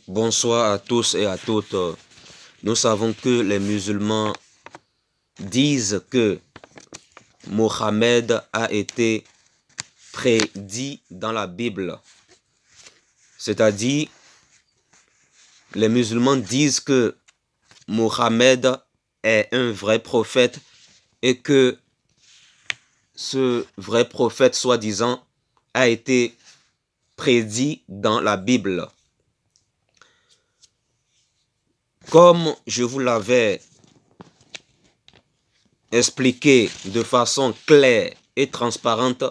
Bonsoir à tous et à toutes. Nous savons que les musulmans disent que Mohammed a été prédit dans la Bible. C'est-à-dire, les musulmans disent que Mohammed est un vrai prophète et que ce vrai prophète, soi-disant, a été prédit dans la Bible. Comme je vous l'avais expliqué de façon claire et transparente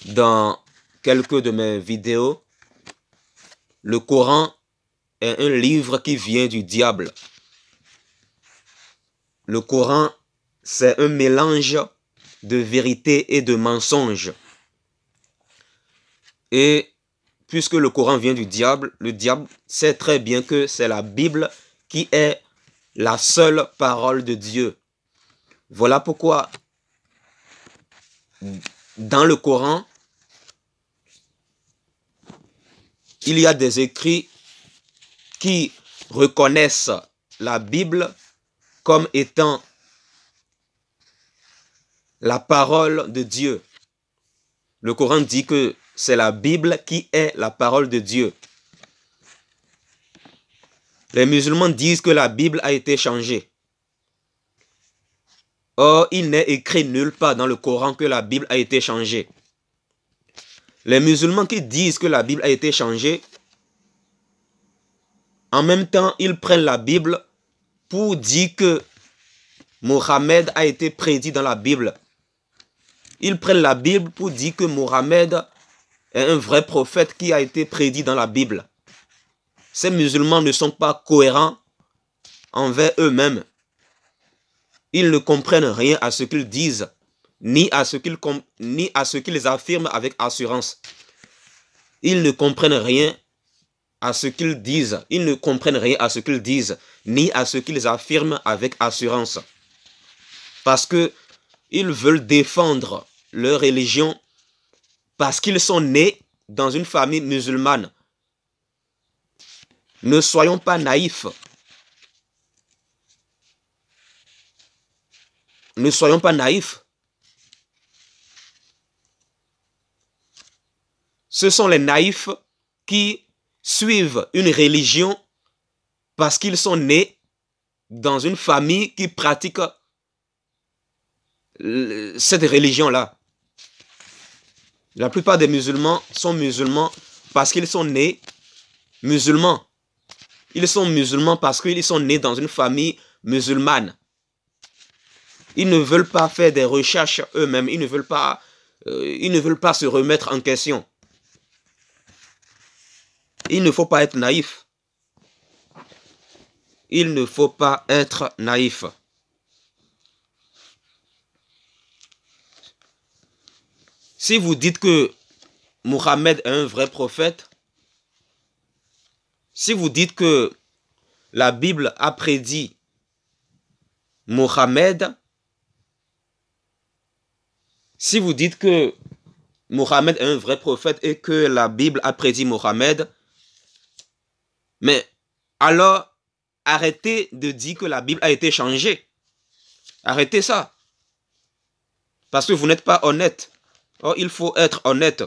dans quelques de mes vidéos, le Coran est un livre qui vient du diable. Le Coran, c'est un mélange de vérité et de mensonge. Et puisque le Coran vient du diable, le diable sait très bien que c'est la Bible qui est la seule parole de Dieu. Voilà pourquoi dans le Coran, il y a des écrits qui reconnaissent la Bible comme étant la parole de Dieu. Le Coran dit que c'est la Bible qui est la parole de Dieu. Les musulmans disent que la Bible a été changée. Or, il n'est écrit nulle part dans le Coran que la Bible a été changée. Les musulmans qui disent que la Bible a été changée, en même temps, ils prennent la Bible pour dire que Mohammed a été prédit dans la Bible. Ils prennent la Bible pour dire que Mohammed est un vrai prophète qui a été prédit dans la Bible. Ces musulmans ne sont pas cohérents envers eux-mêmes. Ils ne comprennent rien à ce qu'ils disent, ni à ce qu'ils affirment avec assurance. Ils ne comprennent rien à ce qu'ils disent. Ils ne comprennent rien à ce qu'ils disent, ni à ce qu'ils affirment avec assurance. Parce que ils veulent défendre leur religion parce qu'ils sont nés dans une famille musulmane. Ne soyons pas naïfs. Ne soyons pas naïfs. Ce sont les naïfs qui suivent une religion parce qu'ils sont nés dans une famille qui pratique cette religion-là. La plupart des musulmans sont musulmans parce qu'ils sont nés musulmans. Ils sont musulmans parce qu'ils sont nés dans une famille musulmane. Ils ne veulent pas faire des recherches eux-mêmes. Ils ne veulent pas se remettre en question. Il ne faut pas être naïf. Il ne faut pas être naïf. Si vous dites que Mohammed est un vrai prophète, si vous dites que la Bible a prédit Mohammed, si vous dites que Mohammed est un vrai prophète et que la Bible a prédit Mohammed, mais alors arrêtez de dire que la Bible a été changée. Arrêtez ça. Parce que vous n'êtes pas honnête. Or, il faut être honnête.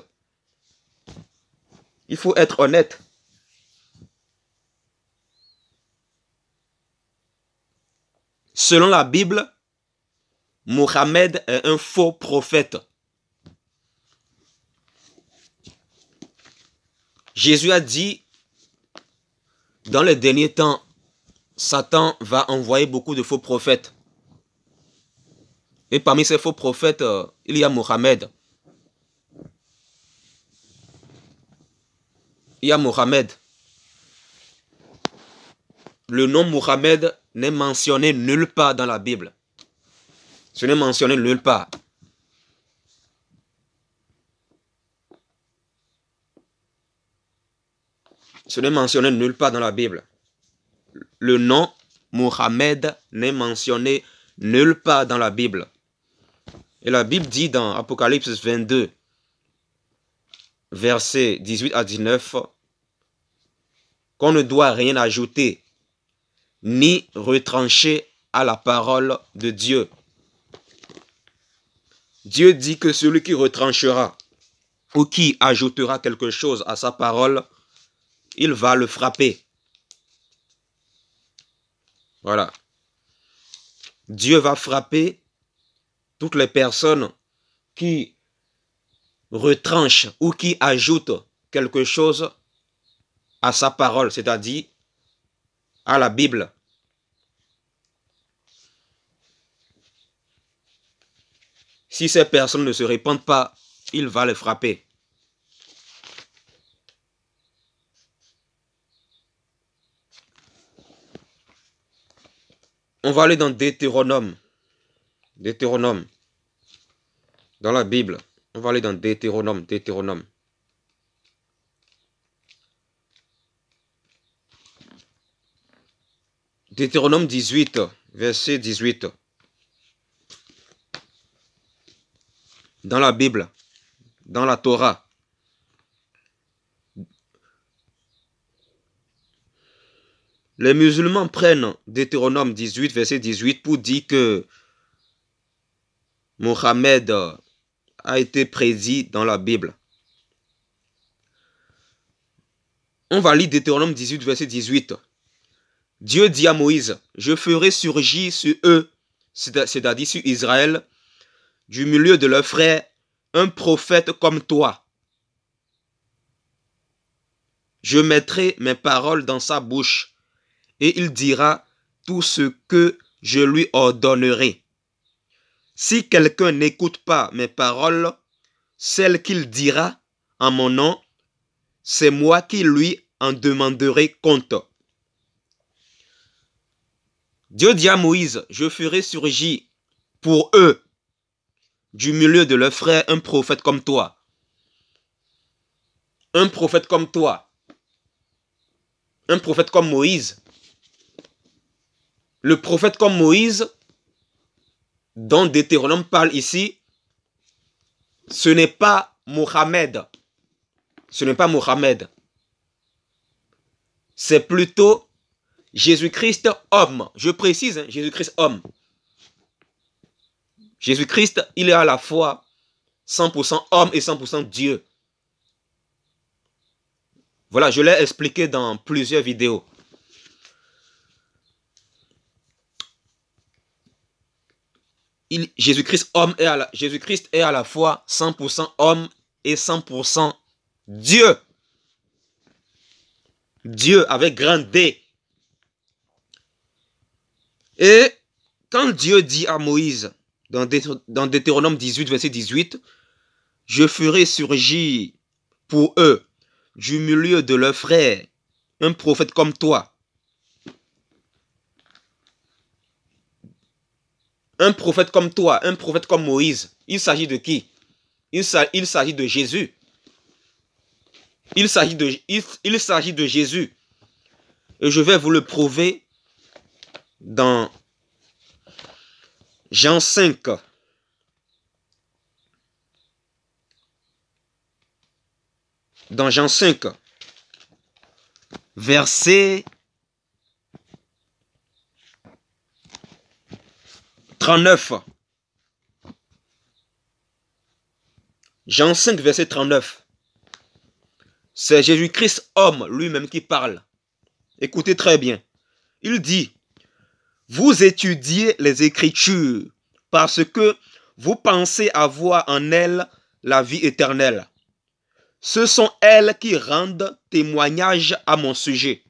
Il faut être honnête. Selon la Bible, Mohammed est un faux prophète. Jésus a dit, dans les derniers temps, Satan va envoyer beaucoup de faux prophètes. Et parmi ces faux prophètes, il y a Mohammed. Il y a Mohammed. Le nom Mohammed n'est mentionné nulle part dans la Bible. Ce n'est mentionné nulle part. Ce n'est mentionné nulle part dans la Bible. Le nom Mohammed n'est mentionné nulle part dans la Bible. Et la Bible dit dans Apocalypse 22, versets 18 à 19, qu'on ne doit rien ajouter, ni retrancher à la parole de Dieu. Dieu dit que celui qui retranchera ou qui ajoutera quelque chose à sa parole, il va le frapper. Voilà. Dieu va frapper toutes les personnes qui retranchent ou qui ajoutent quelque chose à sa parole, c'est-à-dire à la Bible. Si ces personnes ne se répandent pas, il va les frapper. On va aller dans Deutéronome. Deutéronome. Dans la Bible. On va aller dans Deutéronome. Deutéronome. Deutéronome 18, verset 18. Dans la Bible. Dans la Torah. Les musulmans prennent Deutéronome 18, verset 18 pour dire que Mohammed a été prédit dans la Bible. On va lire Deutéronome 18, verset 18. Dieu dit à Moïse, je ferai surgir sur eux, c'est-à-dire sur Israël, du milieu de leurs frères, un prophète comme toi. Je mettrai mes paroles dans sa bouche, et il dira tout ce que je lui ordonnerai. Si quelqu'un n'écoute pas mes paroles, celles qu'il dira en mon nom, c'est moi qui lui en demanderai compte. Dieu dit à Moïse, je ferai surgir pour eux, du milieu de leurs frères, un prophète comme toi. Un prophète comme toi. Un prophète comme Moïse. Le prophète comme Moïse, dont Deutéronome parle ici, ce n'est pas Mohammed. Ce n'est pas Mohammed. C'est plutôt Jésus-Christ homme. Je précise, hein, Jésus-Christ homme. Jésus-Christ, il est à la fois 100% homme et 100% Dieu. Voilà, je l'ai expliqué dans plusieurs vidéos. Jésus-Christ est à la fois 100% homme et 100% Dieu. Dieu avec grand D. Et quand Dieu dit à Moïse, dans Deutéronome 18, verset 18, je ferai surgir pour eux, du milieu de leurs frères, un prophète comme toi. Un prophète comme toi, un prophète comme Moïse. Il s'agit de qui? Il s'agit de Jésus. Il s'agit de Jésus. Et je vais vous le prouver dans Jean 5. Dans Jean 5, verset 39. Jean 5, verset 39. C'est Jésus-Christ homme lui-même qui parle. Écoutez très bien. Il dit, vous étudiez les Écritures parce que vous pensez avoir en elles la vie éternelle. Ce sont elles qui rendent témoignage à mon sujet.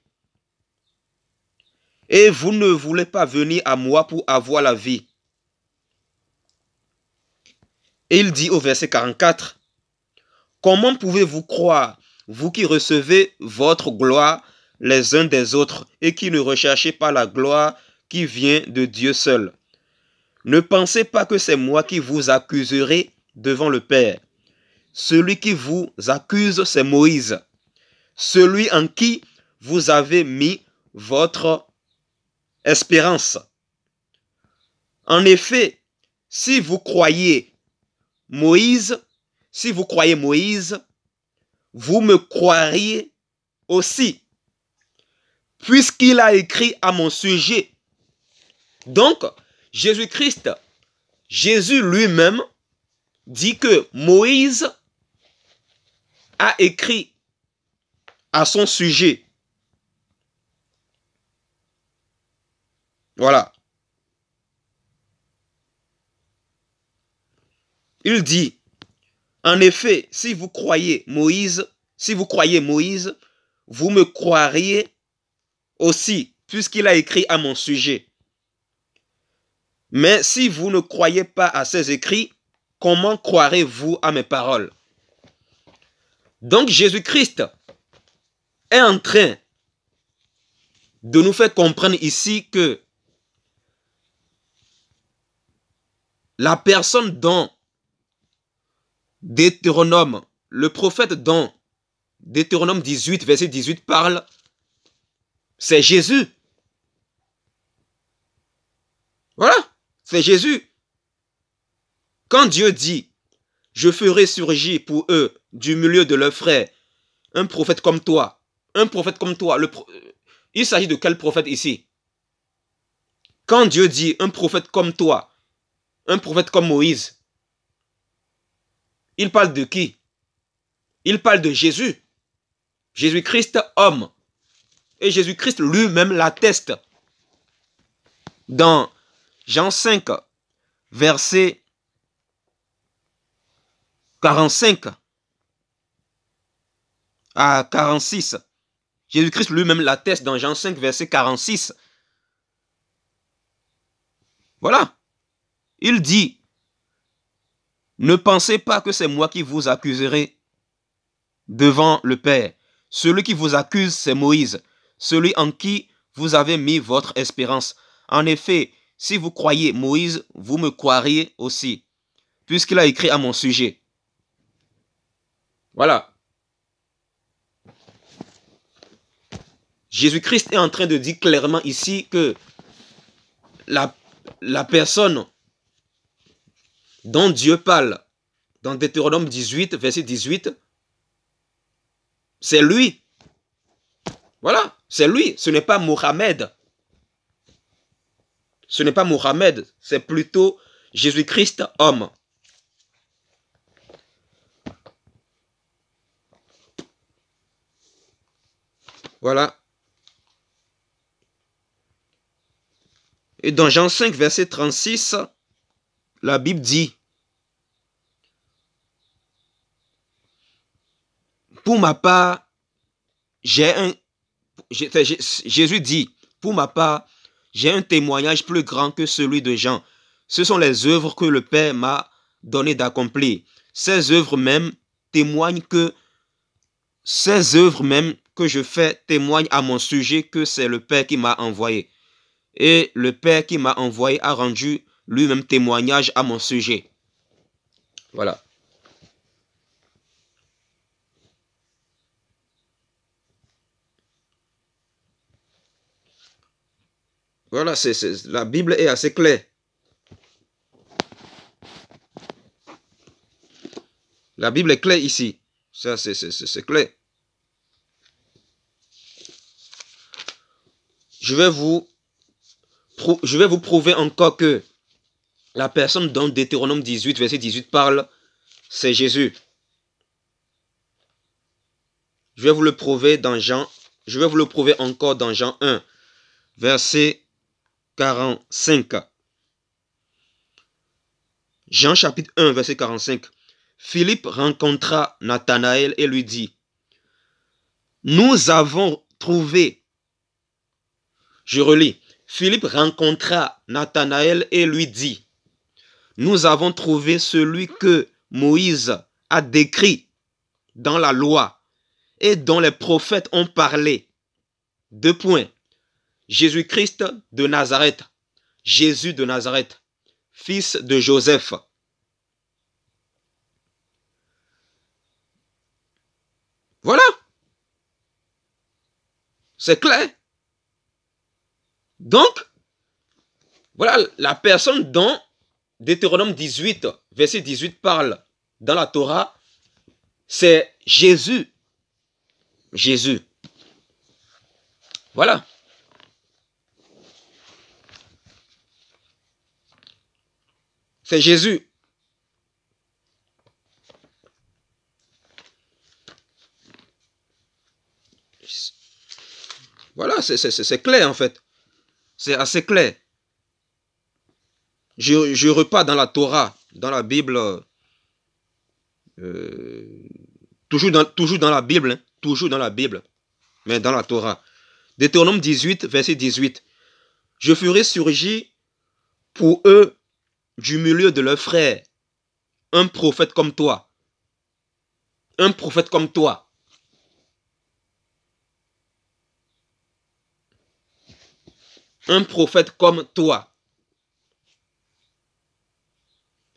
Et vous ne voulez pas venir à moi pour avoir la vie. Et il dit au verset 44, comment pouvez-vous croire, vous qui recevez votre gloire les uns des autres et qui ne recherchez pas la gloire qui vient de Dieu seul? Ne pensez pas que c'est moi qui vous accuserai devant le Père. Celui qui vous accuse, c'est Moïse, celui en qui vous avez mis votre espérance. En effet, si vous croyez Moïse, vous me croiriez aussi, puisqu'il a écrit à mon sujet. Donc, Jésus-Christ, Jésus lui-même dit que Moïse a écrit à son sujet. Voilà. Il dit, en effet, si vous croyez Moïse, vous me croiriez aussi, puisqu'il a écrit à mon sujet. Mais si vous ne croyez pas à ces écrits, comment croirez-vous à mes paroles? Donc Jésus-Christ est en train de nous faire comprendre ici que la personne dont Deutéronome, le prophète dont Deutéronome 18, verset 18 parle, c'est Jésus. Voilà, c'est Jésus. Quand Dieu dit, je ferai surgir pour eux du milieu de leurs frères un prophète comme toi, il s'agit de quel prophète ici? Quand Dieu dit un prophète comme toi, un prophète comme Moïse, il parle de qui? Il parle de Jésus. Jésus-Christ, homme. Et Jésus-Christ lui-même l'atteste. Dans Jean 5, verset 45 à 46. Jésus-Christ lui-même l'atteste dans Jean 5, verset 46. Voilà. Il dit, ne pensez pas que c'est moi qui vous accuserai devant le Père. Celui qui vous accuse, c'est Moïse, celui en qui vous avez mis votre espérance. En effet, si vous croyez Moïse, vous me croiriez aussi, puisqu'il a écrit à mon sujet. Voilà. Jésus-Christ est en train de dire clairement ici que la personne dont Dieu parle dans Deutéronome 18, verset 18, c'est lui. Voilà, c'est lui. Ce n'est pas Mohamed. Ce n'est pas Mohamed, c'est plutôt Jésus-Christ, homme. Voilà. Et dans Jean 5, verset 36, la Bible dit, pour ma part, Jésus dit, pour ma part, j'ai un témoignage plus grand que celui de Jean. Ce sont les œuvres que le Père m'a donné d'accomplir. Ces œuvres même que je fais témoignent à mon sujet que c'est le Père qui m'a envoyé. Et le Père qui m'a envoyé a rendu lui-même témoignage à mon sujet. Voilà. Voilà, la Bible est assez claire. La Bible est claire ici. Ça, c'est clair. Je vais vous prouver encore que la personne dont Deutéronome 18, verset 18 parle, c'est Jésus. Je vais vous le prouver encore dans Jean 1, verset 45. Jean chapitre 1, verset 45. Philippe rencontra Nathanaël et lui dit, nous avons trouvé. Je relis. Philippe rencontra Nathanaël et lui dit, nous avons trouvé celui que Moïse a décrit dans la loi et dont les prophètes ont parlé. 2 points. Jésus-Christ de Nazareth, Jésus de Nazareth, fils de Joseph. Voilà. C'est clair. Donc, voilà la personne dont Deutéronome 18, verset 18 parle dans la Torah, c'est Jésus. Jésus. Voilà. C'est Jésus. Voilà, c'est clair en fait. C'est assez clair. Je repars dans la Torah, dans la Bible, toujours dans la Bible, hein, toujours dans la Bible, mais dans la Torah. Deutéronome 18, verset 18. Je ferai surgir pour eux du milieu de leurs frères un prophète comme toi. Un prophète comme toi. Un prophète comme toi.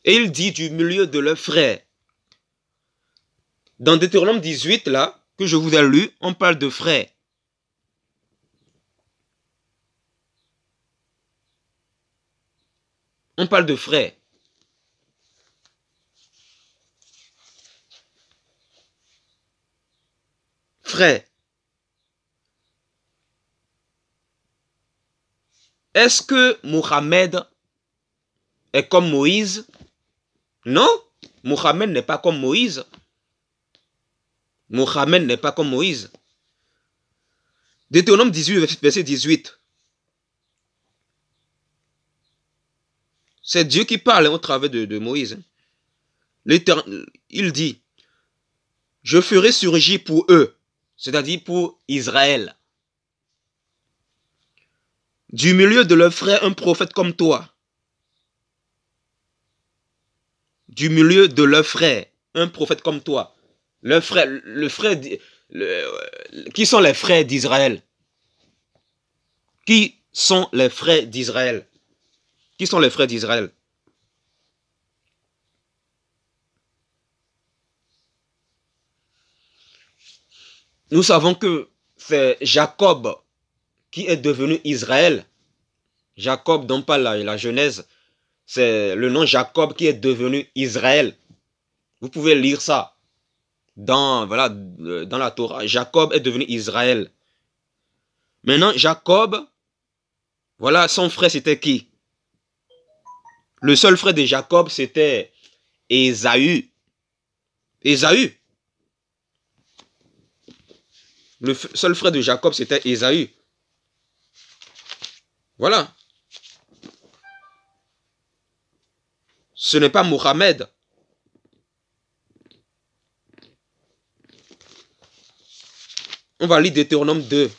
Et il dit du milieu de leurs frères. Dans Deutéronome 18, là, que je vous ai lu, on parle de frères. On parle de frères. Frères. Est-ce que Mohammed est comme Moïse? Non, Mohammed n'est pas comme Moïse. Mohammed n'est pas comme Moïse. Deutéronome 18, verset 18. C'est Dieu qui parle au travers de Moïse. Il dit, je ferai surgir pour eux, c'est-à-dire pour Israël, du milieu de leurs frères un prophète comme toi. Du milieu de leurs frères un prophète comme toi. Qui sont les frères d'Israël? Qui sont les frères d'Israël? Qui sont les frères d'Israël? Nous savons que c'est Jacob qui est devenu Israël. Jacob dont parle la Genèse. C'est le nom Jacob qui est devenu Israël. Vous pouvez lire ça dans la Torah. Jacob est devenu Israël. Maintenant, Jacob, voilà, son frère c'était qui? Le seul frère de Jacob c'était Ésaü. Ésaü. Le seul frère de Jacob c'était Ésaü. Voilà. Ce n'est pas Mohammed. On va lire Deutéronome 2.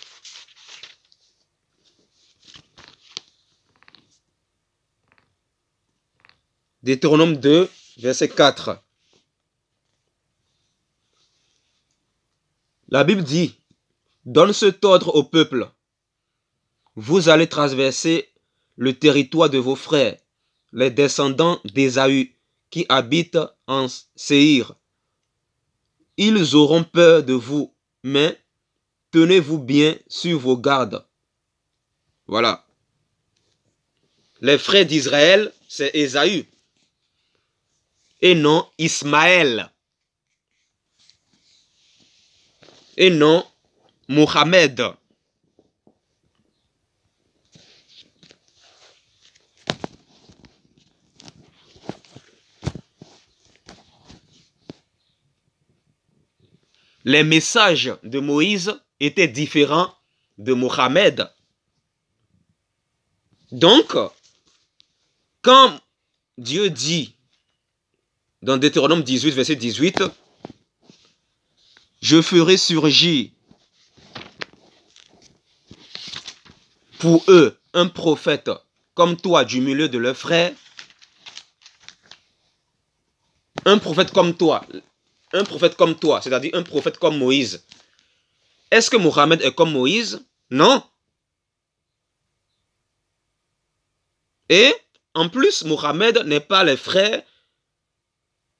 Deutéronome 2, verset 4. La Bible dit, donne cet ordre au peuple. Vous allez traverser le territoire de vos frères, les descendants d'Ésaü, qui habitent en Séhir. Ils auront peur de vous, mais tenez-vous bien sur vos gardes. Voilà. Les frères d'Israël, c'est Ésaü. Et non Ismaël. Et non Mohammed. Les messages de Moïse étaient différents de Mohammed. Donc, quand Dieu dit dans Deutéronome 18, verset 18, je ferai surgir pour eux un prophète comme toi du milieu de leurs frères, un prophète comme toi, c'est-à-dire un prophète comme Moïse. Est-ce que Mohammed est comme Moïse? Non. Et en plus, Mohammed n'est pas le frère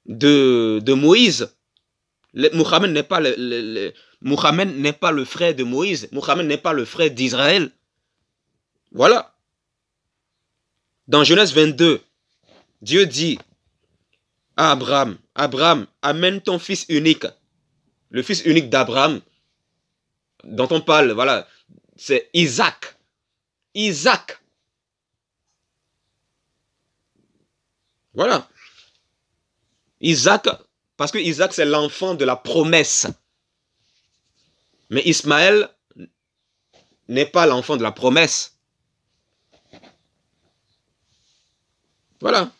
de Moïse. Mohammed n'est pas le frère de Moïse. Mohammed n'est pas le frère d'Israël. Voilà. Dans Genèse 22, Dieu dit à Abraham, Abraham, amène ton fils unique. Le fils unique d'Abraham, dont on parle, voilà, c'est Isaac. Isaac. Voilà. Isaac, parce que Isaac, c'est l'enfant de la promesse. Mais Ismaël n'est pas l'enfant de la promesse. Voilà.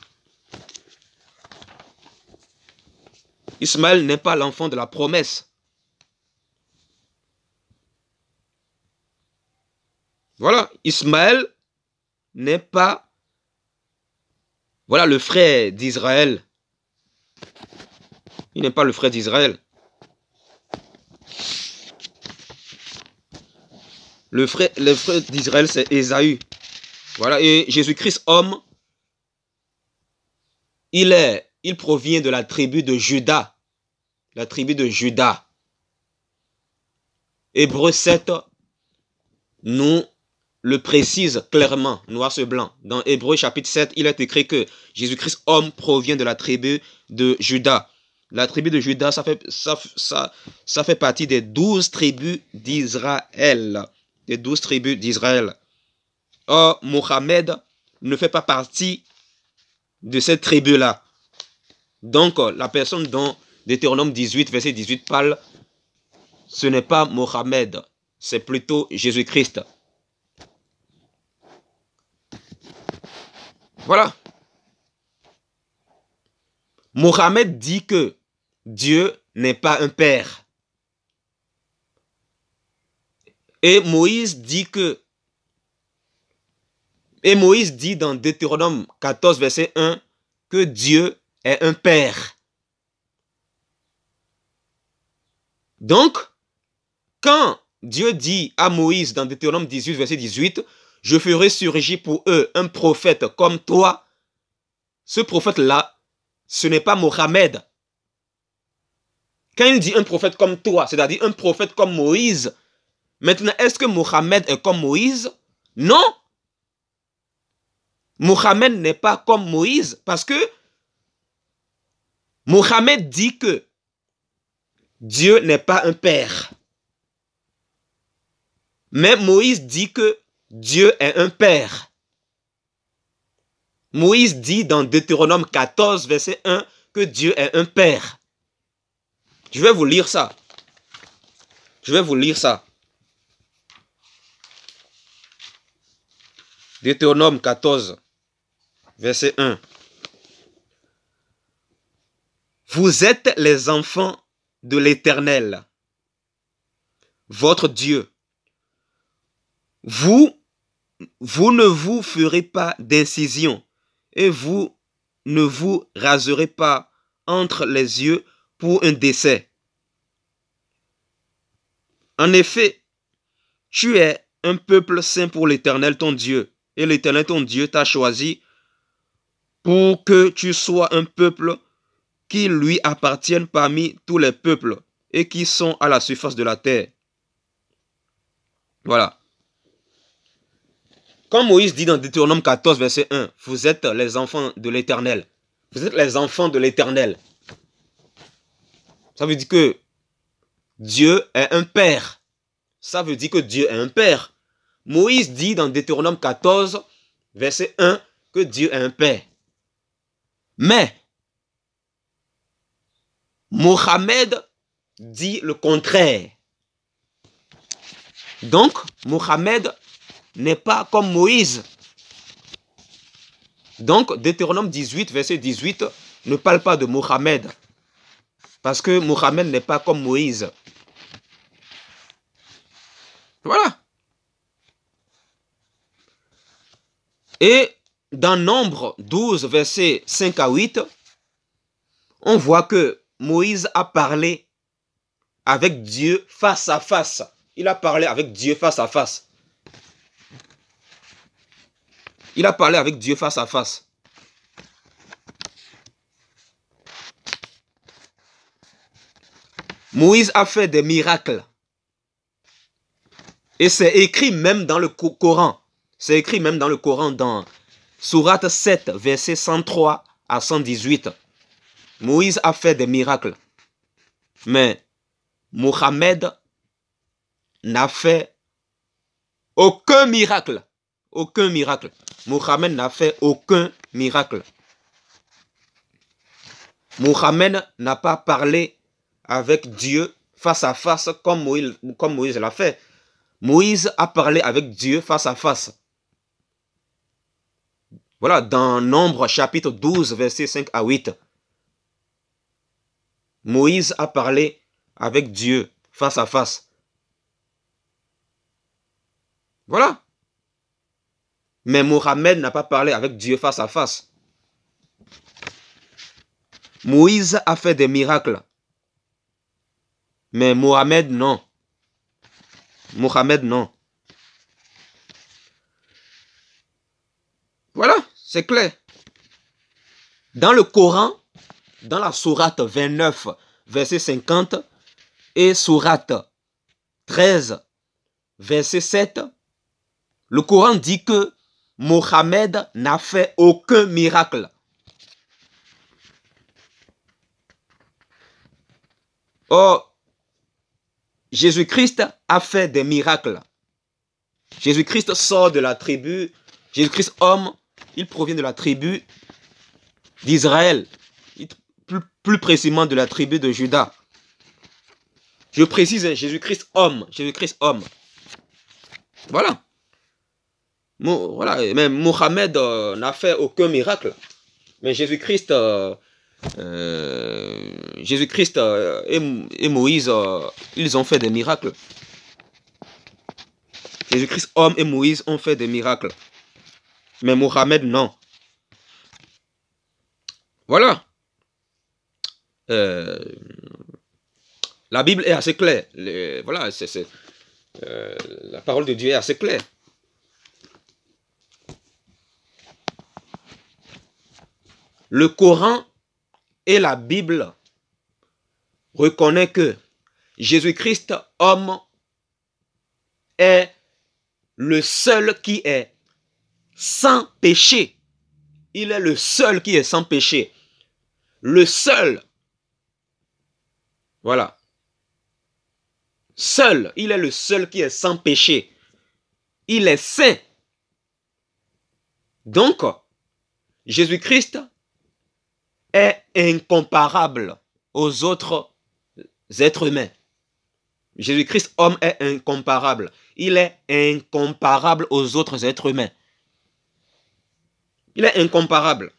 Ismaël n'est pas l'enfant de la promesse. Voilà. Ismaël n'est pas, voilà, le frère d'Israël. Il n'est pas le frère d'Israël. Le frère d'Israël, c'est Ésaü. Voilà. Et Jésus-Christ, homme, il provient de la tribu de Juda. La tribu de Juda. Hébreux 7 nous le précise clairement, noir sur blanc. Dans Hébreux chapitre 7, il est écrit que Jésus-Christ, homme, provient de la tribu de Juda. La tribu de Juda, ça fait partie des 12 tribus d'Israël. Des 12 tribus d'Israël. Or, Mohammed ne fait pas partie de cette tribu-là. Donc, la personne dont Deutéronome 18, verset 18 parle, ce n'est pas Mohammed, c'est plutôt Jésus-Christ. Voilà. Mohammed dit que Dieu n'est pas un père. Et Moïse dit dans Deutéronome 14, verset 1, que Dieu est un père. Donc, quand Dieu dit à Moïse dans Deutéronome 18, verset 18, « Je ferai surgir pour eux un prophète comme toi », ce prophète-là, ce n'est pas Mohammed. Quand il dit un prophète comme toi, c'est-à-dire un prophète comme Moïse, maintenant, est-ce que Mohammed est comme Moïse? Non. Mohammed n'est pas comme Moïse parce que Mohammed dit que Dieu n'est pas un père. Mais Moïse dit que Dieu est un père. Moïse dit dans Deutéronome 14, verset 1, que Dieu est un père. Je vais vous lire ça. Je vais vous lire ça. Deutéronome 14, verset 1. Vous êtes les enfants de l'Éternel, votre Dieu. Vous ne vous ferez pas d'incision et vous ne vous raserez pas entre les yeux pour un décès. En effet, tu es un peuple saint pour l'Éternel ton Dieu, et l'Éternel ton Dieu t'a choisi pour que tu sois un peuple qui lui appartienne parmi tous les peuples et qui sont à la surface de la terre. Voilà. Quand Moïse dit dans Deutéronome 14, verset 1, « Vous êtes les enfants de l'Éternel. » Vous êtes les enfants de l'Éternel. Ça veut dire que Dieu est un père. Ça veut dire que Dieu est un père. Moïse dit dans Deutéronome 14, verset 1, que Dieu est un père. Mais Mohammed dit le contraire. Donc, Mohammed n'est pas comme Moïse. Donc, Deutéronome 18, verset 18, ne parle pas de Mohammed. Parce que Mohammed n'est pas comme Moïse. Voilà. Et dans Nombre 12, versets 5 à 8, on voit que Moïse a parlé avec Dieu face à face. Il a parlé avec Dieu face à face. Il a parlé avec Dieu face à face. Moïse a fait des miracles. Et c'est écrit même dans le Coran. C'est écrit même dans le Coran, dans Sourate 7, versets 103 à 118. Moïse a fait des miracles. Mais Mohammed n'a fait Aucun miracle. Aucun miracle. Mohammed n'a fait aucun miracle. Mohammed n'a pas parlé avec Dieu face à face comme Moïse l'a fait. Moïse a parlé avec Dieu face à face. Voilà, dans Nombre chapitre 12, versets 5 à 8. Moïse a parlé avec Dieu face à face. Voilà. Mais Mohammed n'a pas parlé avec Dieu face à face. Moïse a fait des miracles. Mais Mohammed, non. Mohammed, non. Voilà, c'est clair. Dans le Coran, dans la sourate 29, verset 50, et sourate 13, verset 7, le Coran dit que Mohammed n'a fait aucun miracle. Or, Jésus-Christ a fait des miracles. Jésus-Christ sort de la tribu, Jésus-Christ homme, il provient de la tribu d'Israël, plus précisément de la tribu de Juda. Je précise, Jésus-Christ homme, Jésus-Christ homme. Voilà. Voilà, même Mohammed n'a fait aucun miracle. Mais Jésus-Christ et Moïse, ils ont fait des miracles. Jésus-Christ homme et Moïse ont fait des miracles. Mais Mohammed, non. Voilà. La Bible est assez claire. Voilà, la parole de Dieu est assez claire. Le Coran et la Bible reconnaissent que Jésus-Christ, homme, est le seul qui est sans péché. Il est le seul qui est sans péché. Le seul. Voilà. Seul. Il est le seul qui est sans péché. Il est saint. Donc, Jésus-Christ est incomparable aux autres êtres humains. Jésus-Christ, homme, est incomparable. Il est incomparable aux autres êtres humains. Il est incomparable.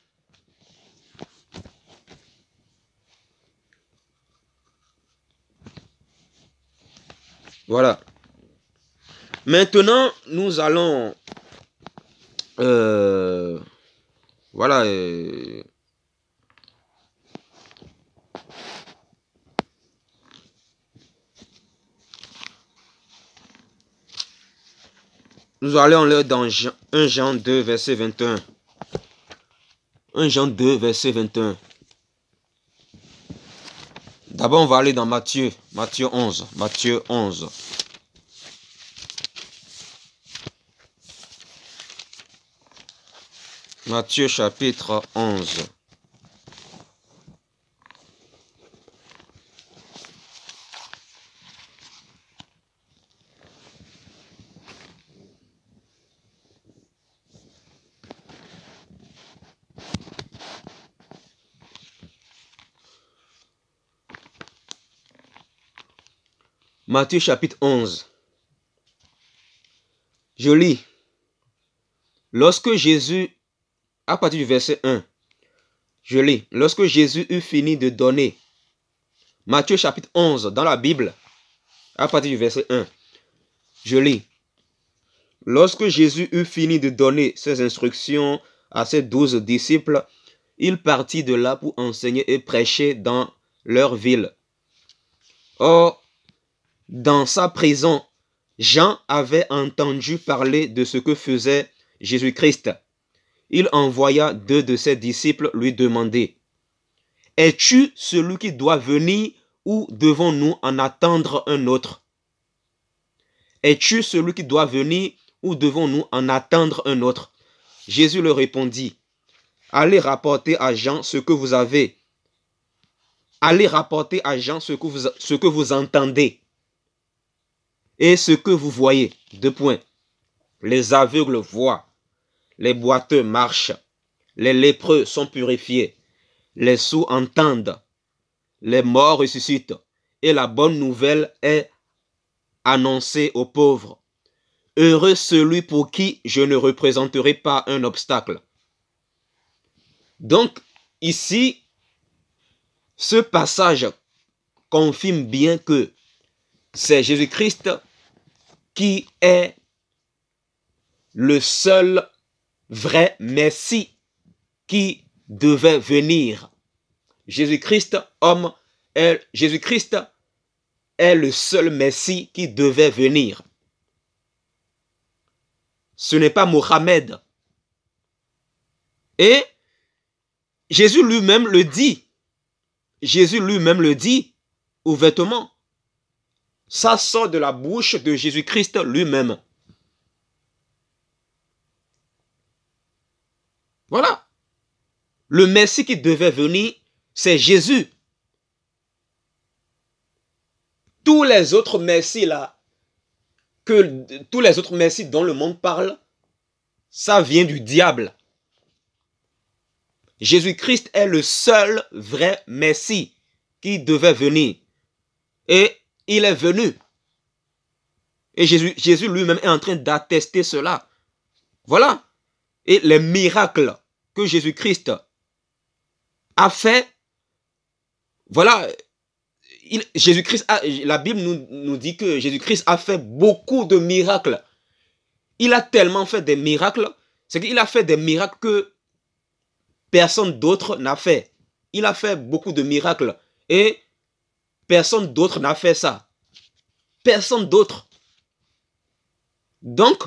Voilà. Maintenant, nous allons... voilà. Nous allons lire dans 1 Jean 2, verset 21. 1 Jean 2, verset 21. D'abord, on va aller dans Matthieu 11. Matthieu 11. Matthieu chapitre 11. Matthieu chapitre 11. Je lis. Lorsque Jésus, à partir du verset 1, je lis. Lorsque Jésus eut fini de donner, Matthieu chapitre 11, dans la Bible, à partir du verset 1, je lis. Lorsque Jésus eut fini de donner ses instructions à ses 12 disciples, il partit de là pour enseigner et prêcher dans leur ville. Or, dans sa prison, Jean avait entendu parler de ce que faisait Jésus-Christ. Il envoya 2 de ses disciples lui demander: « Es-tu celui qui doit venir ou devons-nous en attendre un autre? Es-tu celui qui doit venir ou devons-nous en attendre un autre ?» Jésus leur répondit: « Allez rapporter à Jean ce que vous avez. Allez rapporter à Jean ce que vous entendez et ce que vous voyez. » 2 points. les aveugles voient, les boiteux marchent, les lépreux sont purifiés, les sourds entendent, les morts ressuscitent, et la bonne nouvelle est annoncée aux pauvres. Heureux celui pour qui je ne représenterai pas un obstacle. Donc, ici, ce passage confirme bien que c'est Jésus-Christ qui est le seul vrai Messie qui devait venir. Jésus-Christ, homme, Jésus-Christ est le seul Messie qui devait venir. Ce n'est pas Mohammed. Et Jésus lui-même le dit. Jésus lui-même le dit ouvertement. Ça sort de la bouche de Jésus-Christ lui-même. Voilà. Le Messie qui devait venir, c'est Jésus. Tous les autres Messies là, tous les autres Messies dont le monde parle, ça vient du diable. Jésus-Christ est le seul vrai Messie qui devait venir. Et il est venu. Et Jésus lui-même est en train d'attester cela. Voilà. Et les miracles que Jésus-Christ a fait, voilà, la Bible nous dit que Jésus-Christ a fait beaucoup de miracles. Il a tellement fait des miracles, c'est qu'il a fait des miracles que personne d'autre n'a fait. Il a fait beaucoup de miracles et personne d'autre n'a fait ça. Personne d'autre. Donc,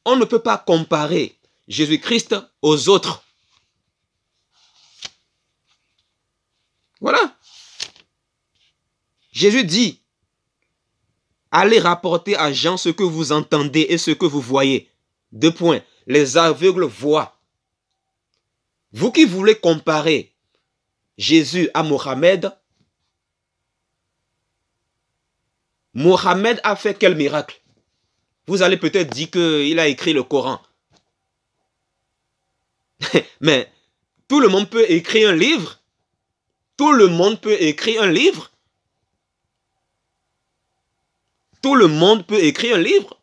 on ne peut pas comparer Jésus-Christ aux autres. Voilà. Jésus dit, allez rapporter à Jean ce que vous entendez et ce que vous voyez. 2 points. Les aveugles voient. Vous qui voulez comparer Jésus à Mohammed, Mohammed a fait quel miracle? Vous allez peut-être dire qu'il a écrit le Coran. Mais tout le monde peut écrire un livre. Tout le monde peut écrire un livre. Tout le monde peut écrire un livre.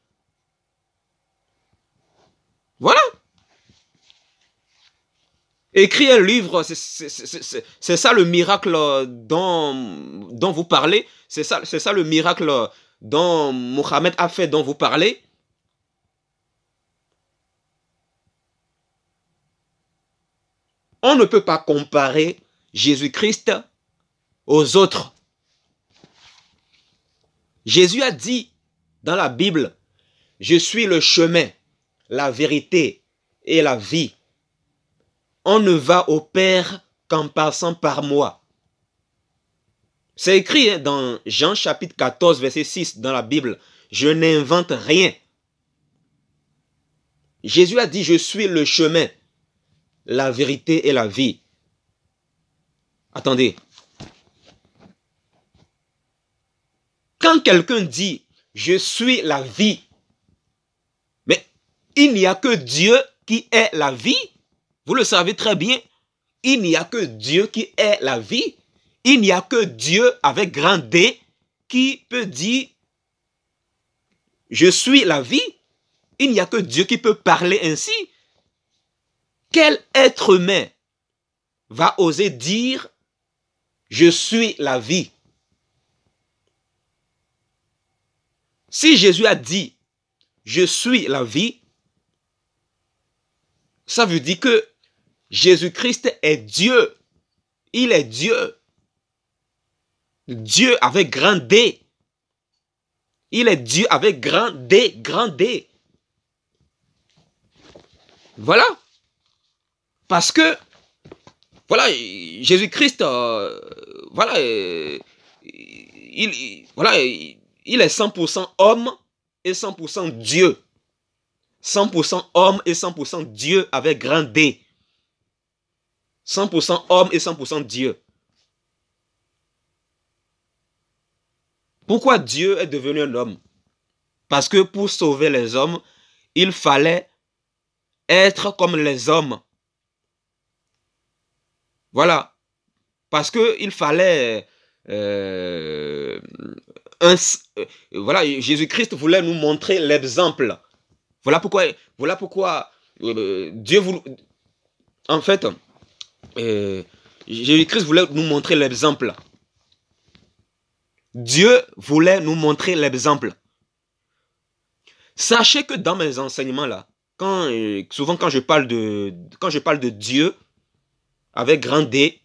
Voilà. Écrire un livre, c'est ça le miracle dont vous parlez. C'est ça le miracle dont Mohammed a fait, dont vous parlez. On ne peut pas comparer Jésus-Christ aux autres. Jésus a dit dans la Bible, je suis le chemin, la vérité et la vie. On ne va au Père qu'en passant par moi. C'est écrit dans Jean chapitre 14, verset 6 dans la Bible. Je n'invente rien. Jésus a dit, je suis le chemin, la vérité et la vie. Attendez. Quand quelqu'un dit, je suis la vie, mais il n'y a que Dieu qui est la vie. Vous le savez très bien. Il n'y a que Dieu qui est la vie. Il n'y a que Dieu avec grand D qui peut dire, je suis la vie. Il n'y a que Dieu qui peut parler ainsi. Quel être humain va oser dire, je suis la vie? Si Jésus a dit, je suis la vie, ça veut dire que Jésus-Christ est Dieu. Il est Dieu. Dieu avec grand D. Il est Dieu avec grand D, grand D. Voilà. Parce que, voilà, Jésus-Christ, voilà, il est 100% homme et 100% Dieu. 100% homme et 100% Dieu avec grand D. 100% homme et 100% Dieu. Pourquoi Dieu est devenu un homme? Parce que pour sauver les hommes, il fallait être comme les hommes. Voilà. Parce qu'il fallait... voilà, Jésus-Christ voulait nous montrer l'exemple. Voilà pourquoi Dieu voulait... En fait, Jésus-Christ voulait nous montrer l'exemple. Dieu voulait nous montrer l'exemple. Sachez que dans mes enseignements là, souvent quand je parle de Dieu avec grand D,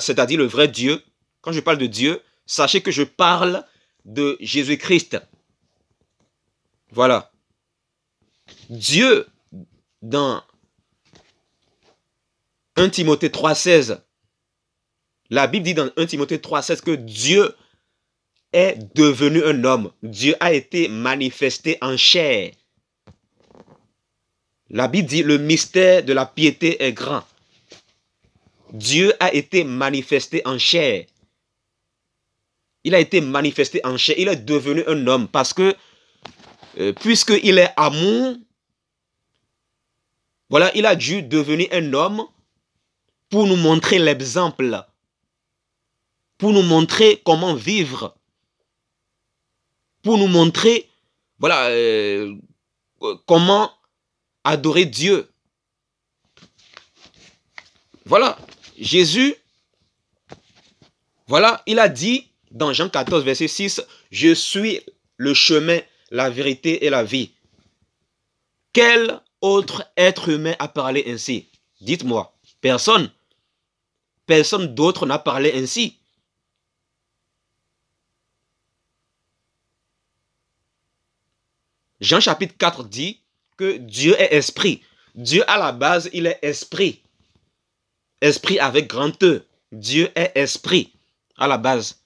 c'est-à-dire le vrai Dieu, quand je parle de Dieu, sachez que je parle de Jésus-Christ. Voilà. Dieu, dans 1 Timothée 3,16, la Bible dit dans 1 Timothée 3,16 que Dieu est devenu un homme. Dieu a été manifesté en chair. La Bible dit le mystère de la piété est grand. Dieu a été manifesté en chair. Il a été manifesté en chair. Il est devenu un homme parce que puisqu'il est amour, voilà, il a dû devenir un homme pour nous montrer l'exemple, pour nous montrer comment vivre, pour nous montrer, voilà, comment adorer Dieu. Voilà, Jésus, voilà, il a dit dans Jean 14, verset 6, « Je suis le chemin, la vérité et la vie. » Quel autre être humain a parlé ainsi? Dites-moi, personne. Personne d'autre n'a parlé ainsi. Jean chapitre 4 dit que Dieu est esprit. Dieu à la base, il est esprit. Esprit avec grand E. Dieu est esprit à la base.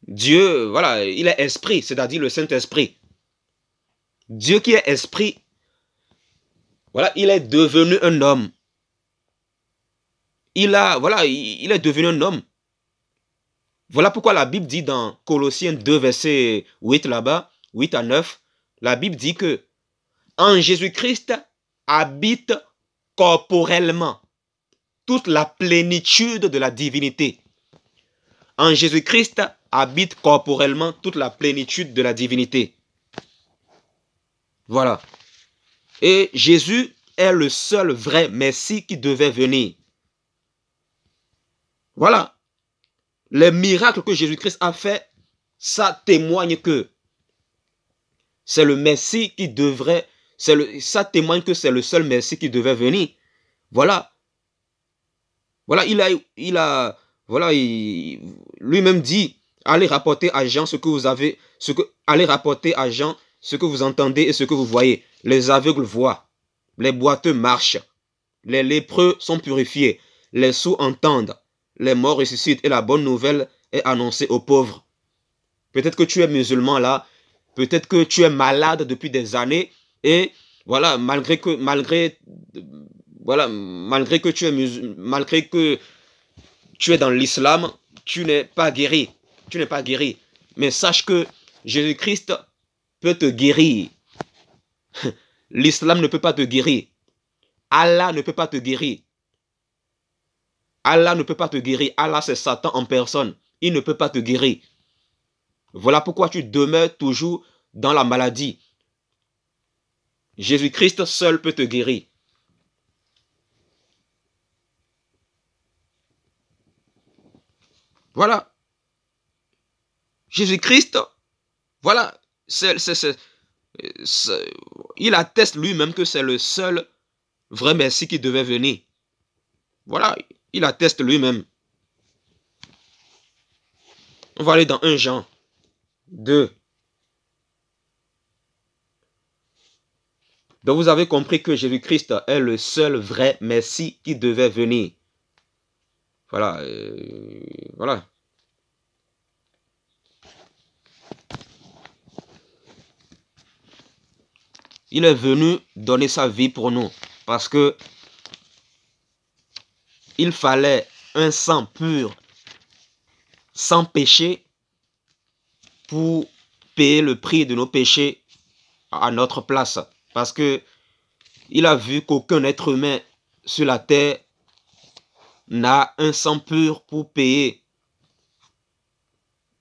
Dieu, voilà, il est esprit, c'est-à-dire le Saint-Esprit. Dieu qui est esprit, voilà, il est devenu un homme. Il est devenu un homme. Voilà pourquoi la Bible dit dans Colossiens 2, verset 8 là-bas, 8 à 9, la Bible dit que en Jésus-Christ habite corporellement toute la plénitude de la divinité. En Jésus-Christ habite corporellement toute la plénitude de la divinité. Voilà. Et Jésus est le seul vrai Messie qui devait venir. Voilà. Les miracles que Jésus-Christ a fait, ça témoigne que c'est le Messie qui devrait, ça témoigne que c'est le seul Messie qui devait venir. Voilà. Voilà, lui-même dit, allez rapporter à Jean ce que vous avez, allez rapporter à Jean ce que vous entendez et ce que vous voyez. Les aveugles voient, les boiteux marchent, les lépreux sont purifiés, les sourds entendent, les morts ressuscitent et la bonne nouvelle est annoncée aux pauvres. Peut-être que tu es musulman là, peut-être que tu es malade depuis des années et voilà, malgré que tu es dans l'islam, tu n'es pas guéri. Tu n'es pas guéri. Mais sache que Jésus-Christ peut te guérir. L'islam ne peut pas te guérir. Allah ne peut pas te guérir. Allah ne peut pas te guérir. Allah, c'est Satan en personne. Il ne peut pas te guérir. Voilà pourquoi tu demeures toujours dans la maladie. Jésus-Christ seul peut te guérir. Voilà. Jésus-Christ, voilà, il atteste lui-même que c'est le seul vrai Messie qui devait venir. Voilà, il atteste lui-même. On va aller dans 1 Jean 2. Donc vous avez compris que Jésus-Christ est le seul vrai Messie qui devait venir. Voilà, voilà. Il est venu donner sa vie pour nous parce que il fallait un sang pur, sans péché, pour payer le prix de nos péchés à notre place. Parce que il a vu qu'aucun être humain sur la terre n'a un sang pur pour payer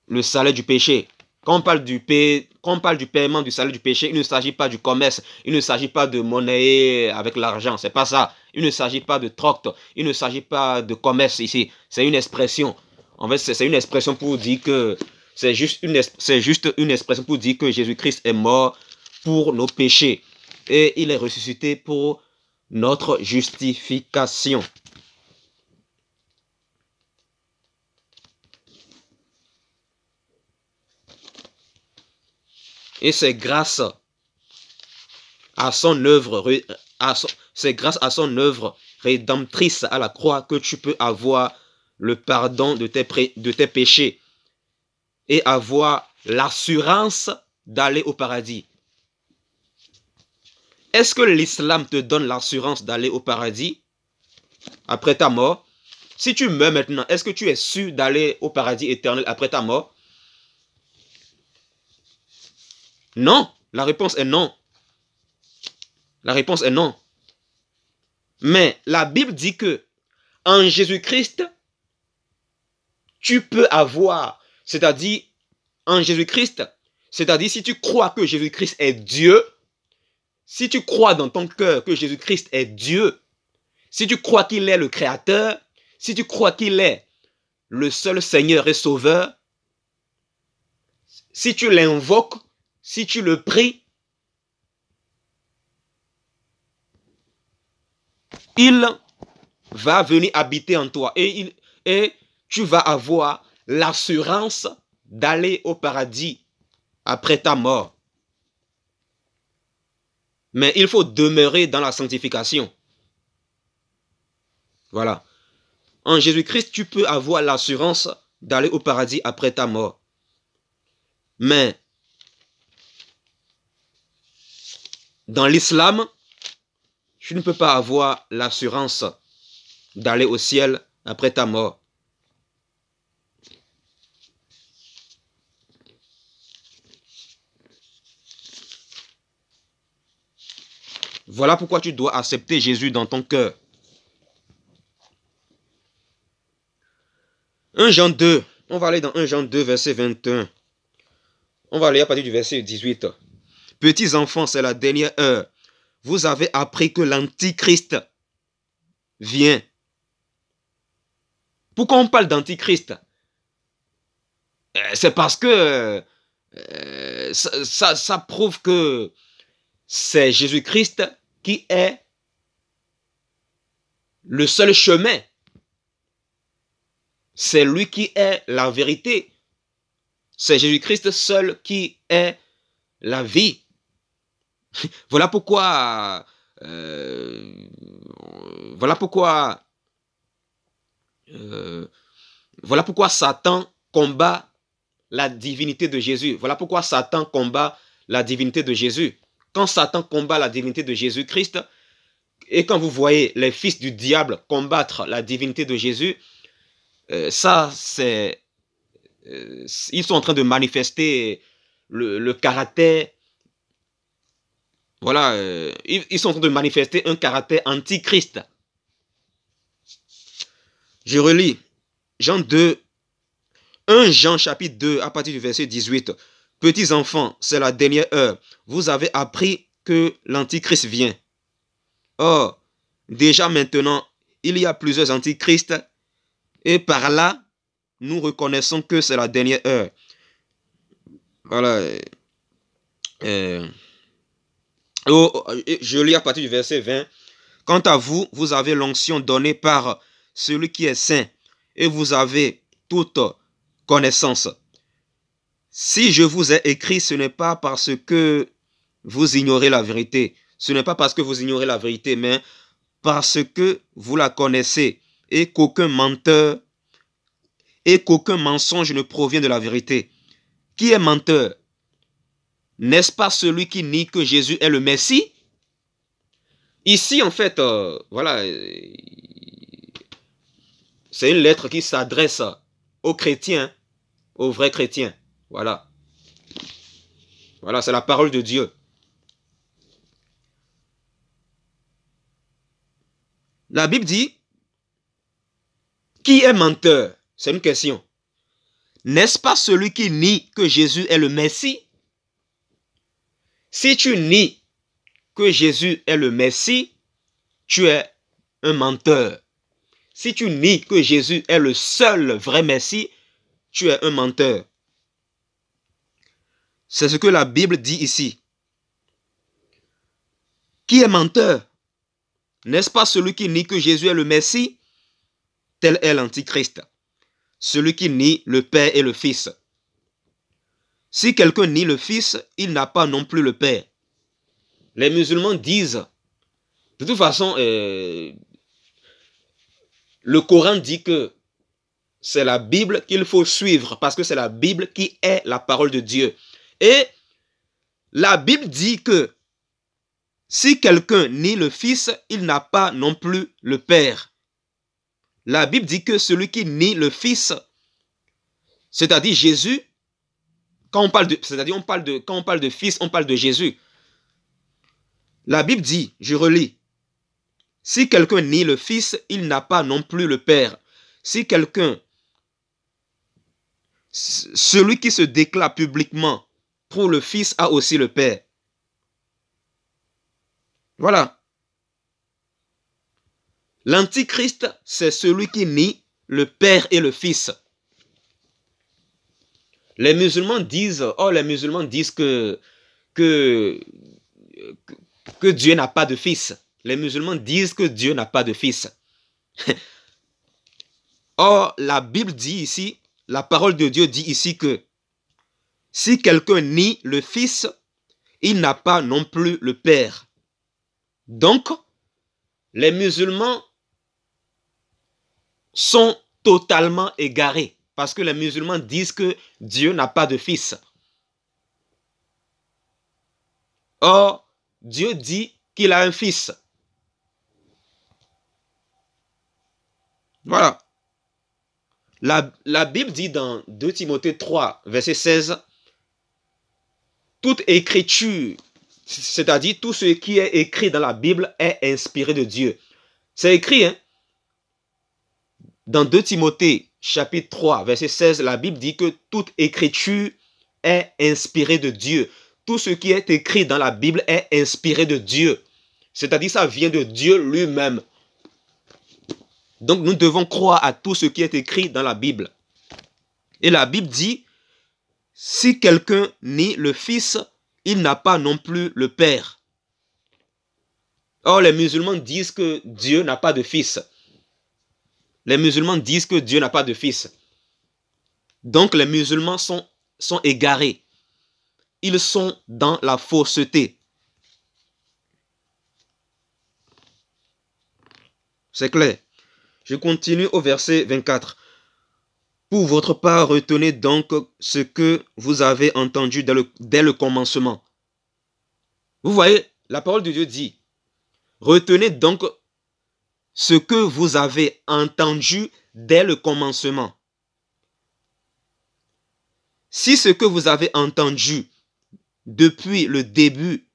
le salaire du péché. Quand on parle du paiement du salaire du péché, il ne s'agit pas du commerce, il ne s'agit pas de monnaie avec l'argent, c'est pas ça. Il ne s'agit pas de troc, il ne s'agit pas de commerce ici. C'est une expression. En fait, c'est une expression pour dire que c'est juste une expression pour dire que Jésus-Christ est mort pour nos péchés et il est ressuscité pour notre justification. Et c'est grâce à son œuvre, rédemptrice à la croix que tu peux avoir le pardon de tes péchés et avoir l'assurance d'aller au paradis. Est-ce que l'islam te donne l'assurance d'aller au paradis après ta mort? Si tu meurs maintenant, est-ce que tu es sûr d'aller au paradis éternel après ta mort? Non, la réponse est non. La réponse est non. Mais la Bible dit que en Jésus-Christ, tu peux avoir, c'est-à-dire en Jésus-Christ, c'est-à-dire si tu crois que Jésus-Christ est Dieu, si tu crois dans ton cœur que Jésus-Christ est Dieu, si tu crois qu'il est le Créateur, si tu crois qu'il est le seul Seigneur et Sauveur, si tu l'invoques, si tu le pries, il va venir habiter en toi et tu vas avoir l'assurance d'aller au paradis après ta mort. Mais il faut demeurer dans la sanctification. Voilà. En Jésus-Christ, tu peux avoir l'assurance d'aller au paradis après ta mort. Mais dans l'islam, tu ne peux pas avoir l'assurance d'aller au ciel après ta mort. Voilà pourquoi tu dois accepter Jésus dans ton cœur. 1 Jean 2, on va aller dans 1 Jean 2, verset 21. On va aller à partir du verset 18. Petits enfants, c'est la dernière heure. Vous avez appris que l'Antichrist vient. Pourquoi on parle d'Antichrist? C'est parce que ça prouve que c'est Jésus-Christ qui est le seul chemin. C'est lui qui est la vérité. C'est Jésus-Christ seul qui est la vie. Voilà pourquoi Satan combat la divinité de Jésus. Voilà pourquoi Satan combat la divinité de Jésus. Quand Satan combat la divinité de Jésus-Christ, et quand vous voyez les fils du diable combattre la divinité de Jésus, ils sont en train de manifester le caractère, voilà, ils sont en train de manifester un caractère antichrist. Je relis Jean 2, 1 Jean chapitre 2 à partir du verset 18. Petits enfants, c'est la dernière heure. Vous avez appris que l'antichrist vient. Or, déjà maintenant, il y a plusieurs antichrists et par là, nous reconnaissons que c'est la dernière heure. Voilà. Je lis à partir du verset 20. Quant à vous, vous avez l'onction donnée par celui qui est saint et vous avez toute connaissance. Si je vous ai écrit, ce n'est pas parce que vous ignorez la vérité. Ce n'est pas parce que vous ignorez la vérité, mais parce que vous la connaissez et qu'aucun menteur et qu'aucun mensonge ne provient de la vérité. Qui est menteur? N'est-ce pas celui qui nie que Jésus est le Messie? Ici, en fait, voilà, c'est une lettre qui s'adresse aux chrétiens, aux vrais chrétiens. Voilà. Voilà, c'est la parole de Dieu. La Bible dit, qui est menteur? C'est une question. N'est-ce pas celui qui nie que Jésus est le Messie? Si tu nies que Jésus est le Messie, tu es un menteur. Si tu nies que Jésus est le seul vrai Messie, tu es un menteur. C'est ce que la Bible dit ici. Qui est menteur? N'est-ce pas celui qui nie que Jésus est le Messie? Tel est l'Antichrist. Celui qui nie le Père et le Fils. Si quelqu'un nie le Fils, il n'a pas non plus le Père. Les musulmans disent, de toute façon, le Coran dit que c'est la Bible qu'il faut suivre parce que c'est la Bible qui est la parole de Dieu. Et la Bible dit que si quelqu'un nie le Fils, il n'a pas non plus le Père. La Bible dit que celui qui nie le Fils, c'est-à-dire Jésus, quand on parle de Fils, on parle de Jésus. La Bible dit, je relis, si quelqu'un nie le Fils, il n'a pas non plus le Père. Si quelqu'un, celui qui se déclare publiquement pour le Fils a aussi le Père. Voilà. L'Antichrist, c'est celui qui nie le Père et le Fils. Les musulmans disent que Dieu n'a pas de fils. Les musulmans disent que Dieu n'a pas de fils. Or, la Bible dit ici, la parole de Dieu dit ici que si quelqu'un nie le Fils, il n'a pas non plus le Père. Donc, les musulmans sont totalement égarés parce que les musulmans disent que Dieu n'a pas de fils. Or, Dieu dit qu'il a un fils. Voilà. La Bible dit dans 2 Timothée 3, verset 16, toute écriture, c'est-à-dire tout ce qui est écrit dans la Bible est inspiré de Dieu. C'est écrit, hein? Dans 2 Timothée, chapitre 3, verset 16, la Bible dit que toute écriture est inspirée de Dieu. Tout ce qui est écrit dans la Bible est inspiré de Dieu. C'est-à-dire ça vient de Dieu lui-même. Donc nous devons croire à tout ce qui est écrit dans la Bible. Et la Bible dit, si quelqu'un nie le Fils, il n'a pas non plus le Père. Or, les musulmans disent que Dieu n'a pas de fils. Les musulmans disent que Dieu n'a pas de fils. Donc, les musulmans sont égarés. Ils sont dans la fausseté. C'est clair. Je continue au verset 24. Pour votre part, retenez donc ce que vous avez entendu dès le commencement. Vous voyez, la parole de Dieu dit, retenez donc ce que vous avez entendu dès le commencement. Si ce que vous avez entendu depuis le début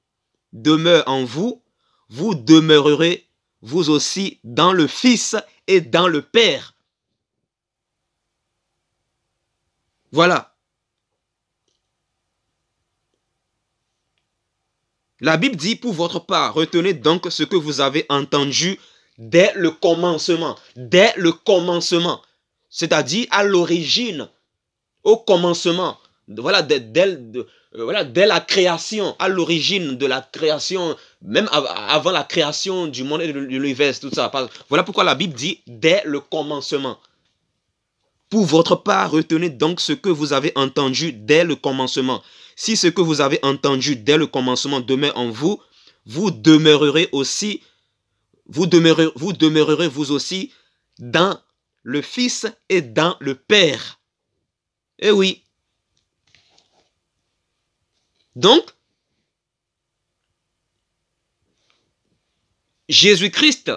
demeure en vous, vous demeurerez vous aussi dans le Fils et dans le Père. Voilà. La Bible dit, pour votre part, retenez donc ce que vous avez entendu dès le commencement. Dès le commencement. C'est-à-dire à l'origine, au commencement. Voilà, dès la création, à l'origine de la création, même avant la création du monde et de l'univers, tout ça. Voilà pourquoi la Bible dit, dès le commencement. Pour votre part, retenez donc ce que vous avez entendu dès le commencement. Si ce que vous avez entendu dès le commencement demeure en vous, vous demeurerez vous aussi dans le Fils et dans le Père. Eh oui. Donc, Jésus-Christ,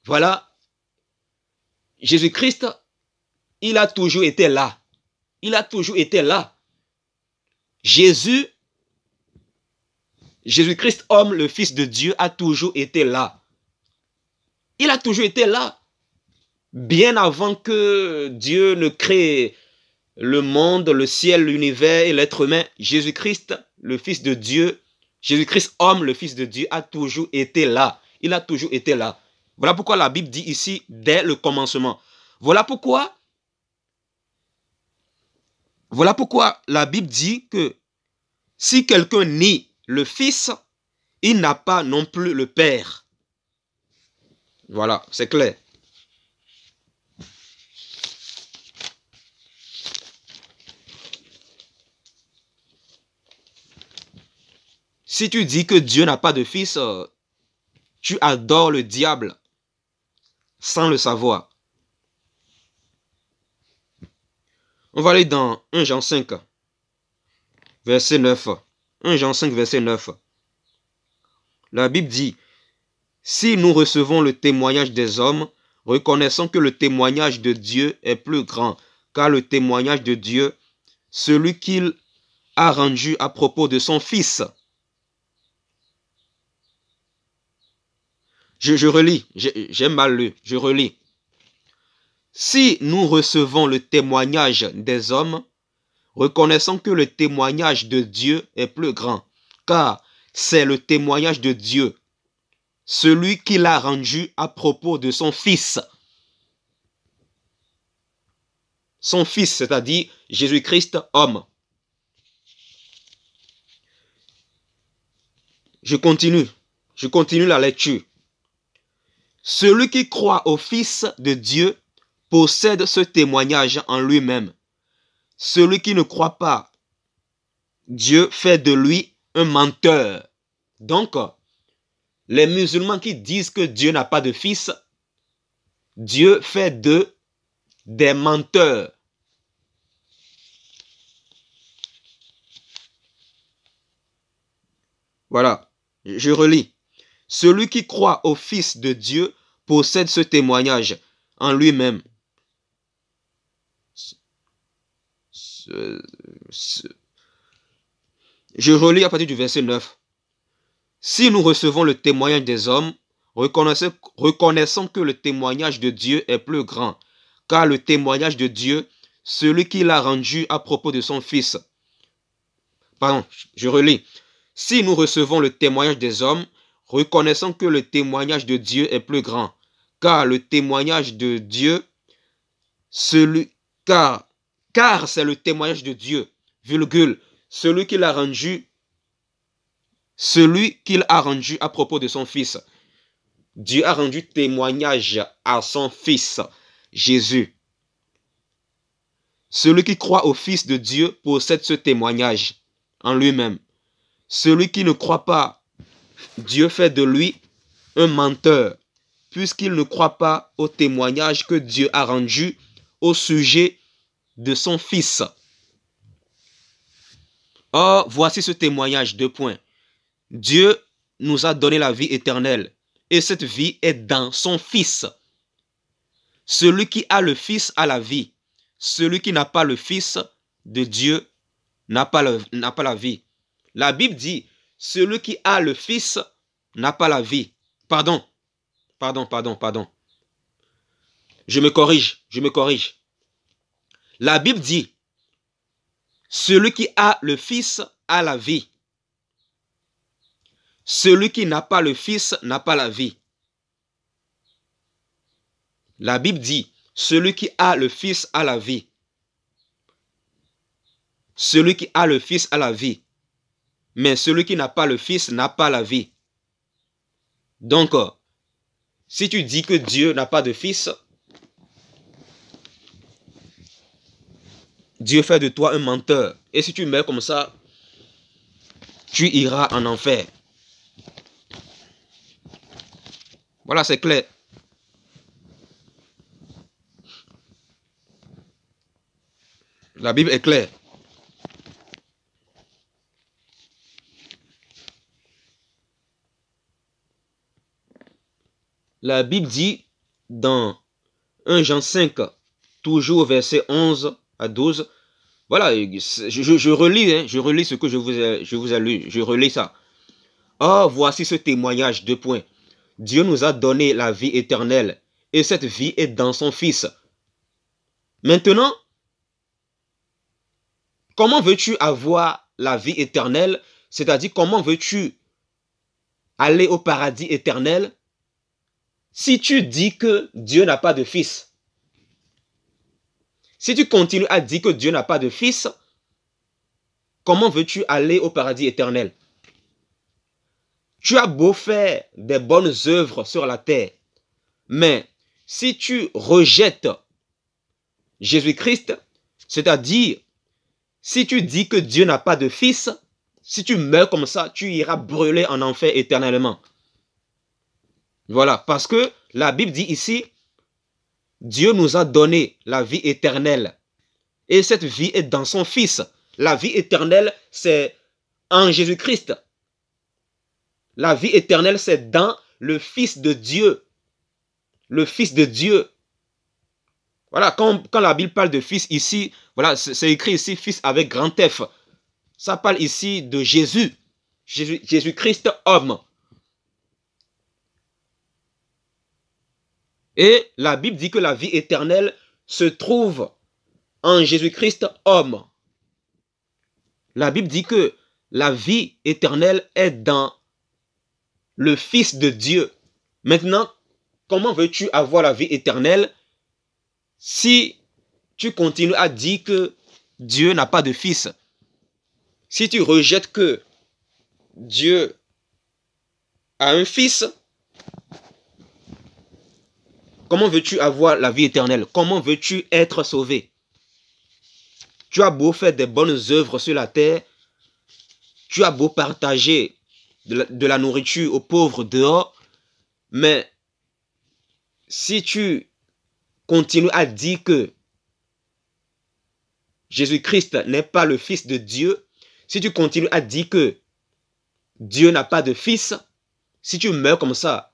voilà, Jésus-Christ, il a toujours été là. Il a toujours été là. Jésus-Christ, homme, le Fils de Dieu, a toujours été là. Il a toujours été là. Bien avant que Dieu ne crée le monde, le ciel, l'univers et l'être humain, Jésus-Christ, le Fils de Dieu, Jésus-Christ, homme, le Fils de Dieu, a toujours été là. Il a toujours été là. Voilà pourquoi la Bible dit ici, dès le commencement. Voilà pourquoi la Bible dit que si quelqu'un nie le Fils, il n'a pas non plus le Père. Voilà, c'est clair. Si tu dis que Dieu n'a pas de fils, tu adores le diable sans le savoir. On va aller dans 1 Jean 5, verset 9. 1 Jean 5, verset 9. La Bible dit, « Si nous recevons le témoignage des hommes, reconnaissons que le témoignage de Dieu est plus grand, car le témoignage de Dieu, celui qu'il a rendu à propos de son Fils. » Je relis, j'ai mal lu, je relis. Si nous recevons le témoignage des hommes, reconnaissons que le témoignage de Dieu est plus grand, car c'est le témoignage de Dieu, celui qu'il a rendu à propos de son Fils. Son Fils, c'est-à-dire Jésus-Christ, homme. Je continue la lecture. Celui qui croit au Fils de Dieu possède ce témoignage en lui-même. Celui qui ne croit pas, Dieu fait de lui un menteur. Donc, les musulmans qui disent que Dieu n'a pas de fils, Dieu fait d'eux des menteurs. Voilà, je relis. Celui qui croit au Fils de Dieu possède ce témoignage en lui-même. Je relis à partir du verset 9. Si nous recevons le témoignage des hommes, reconnaissons que le témoignage de Dieu est plus grand, car le témoignage de Dieu, celui qu'il a rendu à propos de son Fils. Pardon, je relis. Si nous recevons le témoignage des hommes, reconnaissons que le témoignage de Dieu est plus grand, car le témoignage de Dieu, car c'est le témoignage de Dieu, virgule, celui qu'il a rendu à propos de son Fils. Dieu a rendu témoignage à son Fils, Jésus. Celui qui croit au Fils de Dieu possède ce témoignage en lui-même. Celui qui ne croit pas, Dieu fait de lui un menteur, puisqu'il ne croit pas au témoignage que Dieu a rendu au sujet de son Fils. Or, voici ce témoignage, 2 points. Dieu nous a donné la vie éternelle, et cette vie est dans son Fils. Celui qui a le Fils a la vie. Celui qui n'a pas le Fils de Dieu n'a pas la vie. La Bible dit, celui qui a le Fils n'a pas la vie. Pardon. Je me corrige. La Bible dit, celui qui a le Fils a la vie. Celui qui n'a pas le Fils n'a pas la vie. La Bible dit, celui qui a le Fils a la vie. Celui qui a le Fils a la vie. Mais celui qui n'a pas le Fils n'a pas la vie. Donc, si tu dis que Dieu n'a pas de Fils, Dieu fait de toi un menteur. Et si tu meurs comme ça, tu iras en enfer. Voilà, c'est clair. La Bible est claire. La Bible dit dans 1 Jean 5, toujours verset 11 à 12, voilà, je relis ce que je vous ai lu, je relis ça. Or, voici ce témoignage, 2 points. Dieu nous a donné la vie éternelle et cette vie est dans son Fils. Maintenant, comment veux-tu avoir la vie éternelle? C'est-à-dire, comment veux-tu aller au paradis éternel si tu dis que Dieu n'a pas de Fils? Si tu continues à dire que Dieu n'a pas de Fils, comment veux-tu aller au paradis éternel? Tu as beau faire des bonnes œuvres sur la terre, mais si tu rejettes Jésus-Christ, c'est-à-dire, si tu dis que Dieu n'a pas de Fils, si tu meurs comme ça, tu iras brûler en enfer éternellement. Voilà, parce que la Bible dit ici, Dieu nous a donné la vie éternelle. Et cette vie est dans son Fils. La vie éternelle, c'est en Jésus-Christ. La vie éternelle, c'est dans le Fils de Dieu. Le Fils de Dieu. Voilà, quand la Bible parle de Fils ici, voilà, c'est écrit ici Fils avec grand F. Ça parle ici de Jésus. Jésus-Christ homme. Et la Bible dit que la vie éternelle se trouve en Jésus-Christ homme. La Bible dit que la vie éternelle est dans le Fils de Dieu. Maintenant, comment veux-tu avoir la vie éternelle si tu continues à dire que Dieu n'a pas de Fils? Si tu rejettes que Dieu a un Fils, comment veux-tu avoir la vie éternelle? Comment veux-tu être sauvé? Tu as beau faire des bonnes œuvres sur la terre, tu as beau partager de la nourriture aux pauvres dehors, mais si tu continues à dire que Jésus-Christ n'est pas le Fils de Dieu, si tu continues à dire que Dieu n'a pas de Fils, si tu meurs comme ça,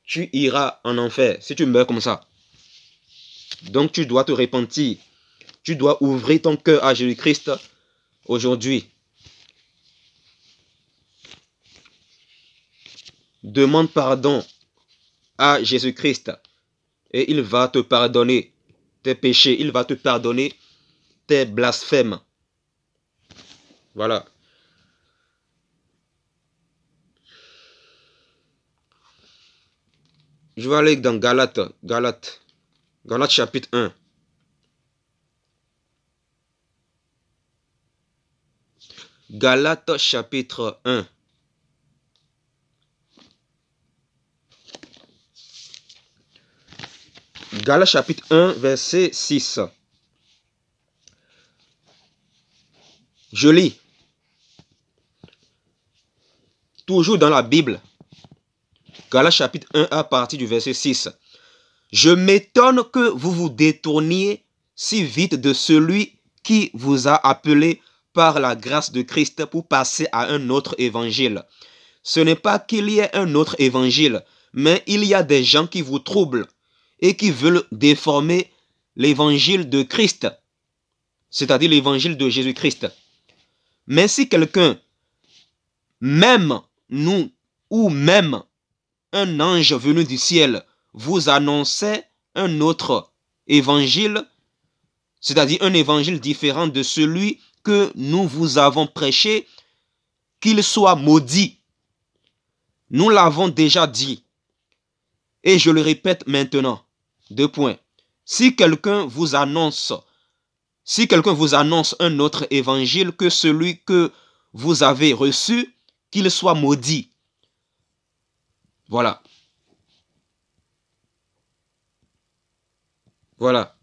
tu iras en enfer. Si tu meurs comme ça. Donc tu dois te repentir. Tu dois ouvrir ton cœur à Jésus-Christ aujourd'hui. Demande pardon à Jésus-Christ et il va te pardonner tes péchés. Il va te pardonner tes blasphèmes. Voilà. Je vais aller dans Galates chapitre 1. Galates chapitre 1. Galates chapitre 1, verset 6. Je lis. Toujours dans la Bible. Galates chapitre 1 à partir du verset 6. Je m'étonne que vous vous détourniez si vite de celui qui vous a appelé par la grâce de Christ pour passer à un autre évangile. Ce n'est pas qu'il y ait un autre évangile, mais il y a des gens qui vous troublent et qui veulent déformer l'évangile de Christ, c'est-à-dire l'évangile de Jésus-Christ. Mais si quelqu'un, même nous, ou même un ange venu du ciel, vous annonçait un autre évangile, c'est-à-dire un évangile différent de celui que nous vous avons prêché, qu'il soit maudit. Nous l'avons déjà dit. Et je le répète maintenant. 2 points. Si quelqu'un vous annonce un autre évangile que celui que vous avez reçu, qu'il soit maudit. Voilà. Voilà.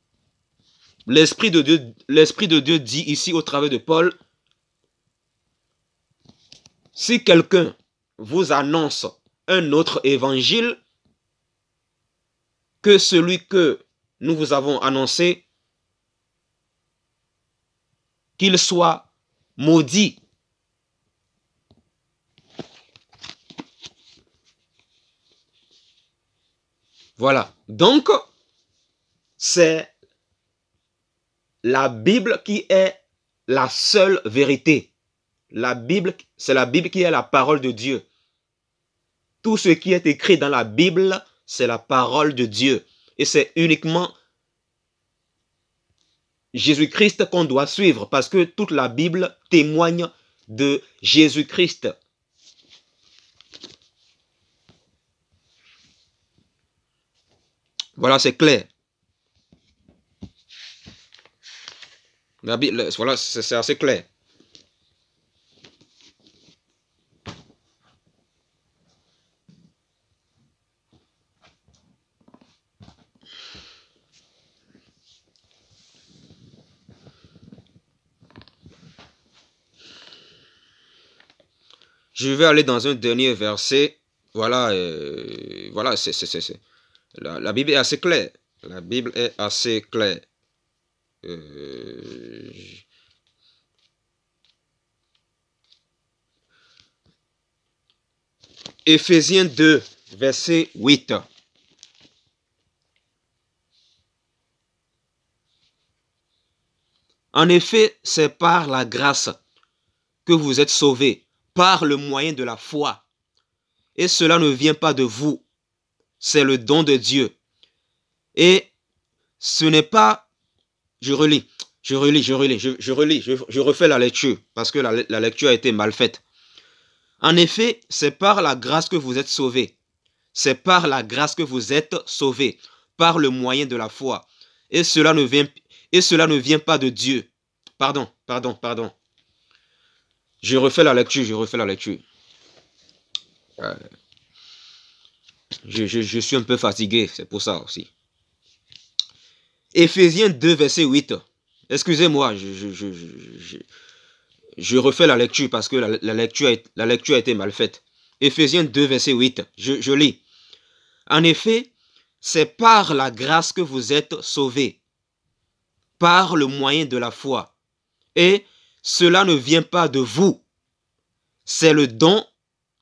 L'Esprit de Dieu dit ici au travers de Paul, si quelqu'un vous annonce un autre évangile que celui que nous vous avons annoncé, qu'il soit maudit. Voilà. Donc, c'est la Bible qui est la seule vérité. C'est la Bible qui est la parole de Dieu. Tout ce qui est écrit dans la Bible, c'est la parole de Dieu. Et c'est uniquement Jésus-Christ qu'on doit suivre parce que toute la Bible témoigne de Jésus-Christ. Voilà, c'est clair. La Bible, voilà, c'est assez clair. Je vais aller dans un dernier verset. Voilà, voilà, la Bible est assez claire. La Bible est assez claire. Éphésiens 2, verset 8. En effet, c'est par la grâce que vous êtes sauvés, par le moyen de la foi. Et cela ne vient pas de vous, c'est le don de Dieu. Et ce n'est pas... Je refais la lecture, parce que la lecture a été mal faite. En effet, c'est par la grâce que vous êtes sauvés. C'est par la grâce que vous êtes sauvés, par le moyen de la foi. Et cela ne vient pas de Dieu. Pardon. Je refais la lecture. Je suis un peu fatigué, c'est pour ça aussi. Éphésiens 2, verset 8. Excusez-moi, je refais la lecture parce que la lecture a été mal faite. Éphésiens 2, verset 8. Je lis. En effet, c'est par la grâce que vous êtes sauvés, par le moyen de la foi. Et cela ne vient pas de vous, c'est le don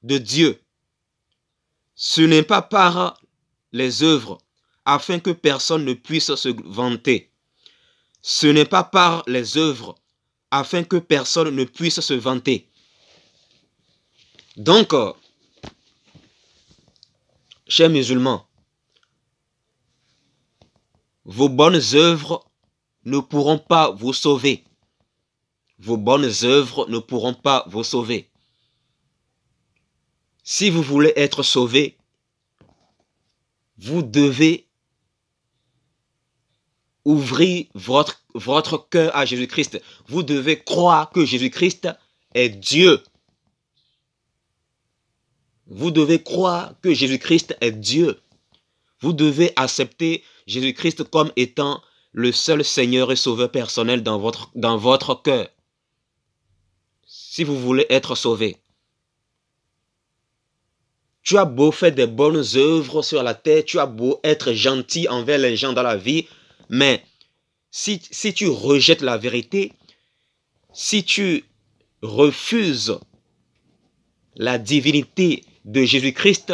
de Dieu. Ce n'est pas par les œuvres, afin que personne ne puisse se vanter. Ce n'est pas par les œuvres, afin que personne ne puisse se vanter. Donc, chers musulmans, vos bonnes œuvres ne pourront pas vous sauver. Vos bonnes œuvres ne pourront pas vous sauver. Si vous voulez être sauvé, vous devez ouvrir votre cœur à Jésus-Christ. Vous devez croire que Jésus-Christ est Dieu. Vous devez croire que Jésus-Christ est Dieu. Vous devez accepter Jésus-Christ comme étant le seul Seigneur et Sauveur personnel dans votre cœur. Si vous voulez être sauvé. Tu as beau faire des bonnes œuvres sur la terre, tu as beau être gentil envers les gens dans la vie, mais si tu rejettes la vérité, si tu refuses la divinité de Jésus-Christ,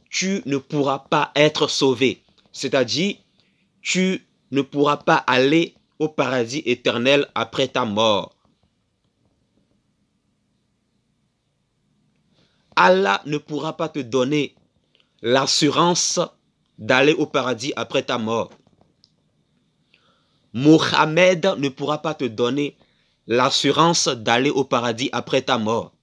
tu ne pourras pas être sauvé. C'est-à-dire, tu ne pourras pas aller au paradis éternel après ta mort. Allah ne pourra pas te donner l'assurance d'aller au paradis après ta mort. Mohammed ne pourra pas te donner l'assurance d'aller au paradis après ta mort.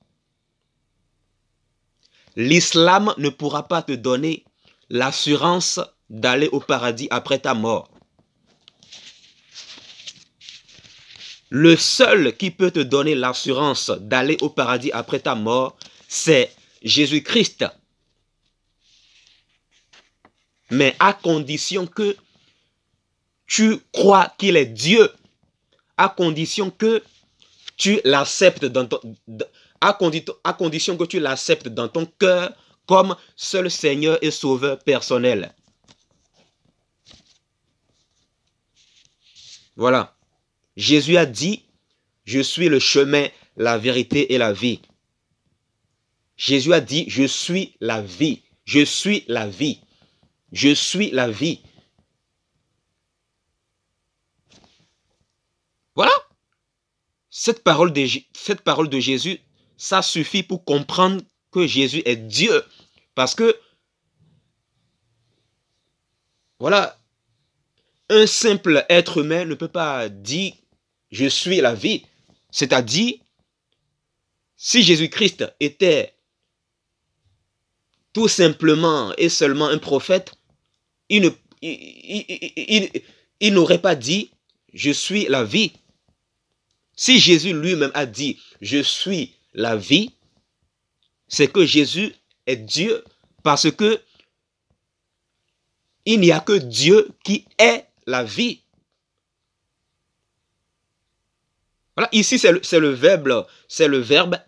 L'islam ne pourra pas te donner l'assurance d'aller au paradis après ta mort. Le seul qui peut te donner l'assurance d'aller au paradis après ta mort, c'est Jésus-Christ. Mais à condition que tu crois qu'il est Dieu, à condition que tu l'acceptes dans ton, à condition que tu l'acceptes dans ton cœur comme seul Seigneur et Sauveur personnel. Voilà. Jésus a dit, je suis le chemin, la vérité et la vie. Jésus a dit, je suis la vie. Je suis la vie. Je suis la vie. Voilà. Cette parole de Jésus, ça suffit pour comprendre que Jésus est Dieu, Parce que, voilà, un simple être humain ne peut pas dire « je suis la vie ». C'est-à-dire, si Jésus-Christ était tout simplement et seulement un prophète, il n'aurait pas dit « je suis la vie ». Si Jésus lui-même a dit « je suis la vie », c'est que Jésus est Dieu, parce que il n'y a que Dieu qui est la vie. Voilà, ici c'est le verbe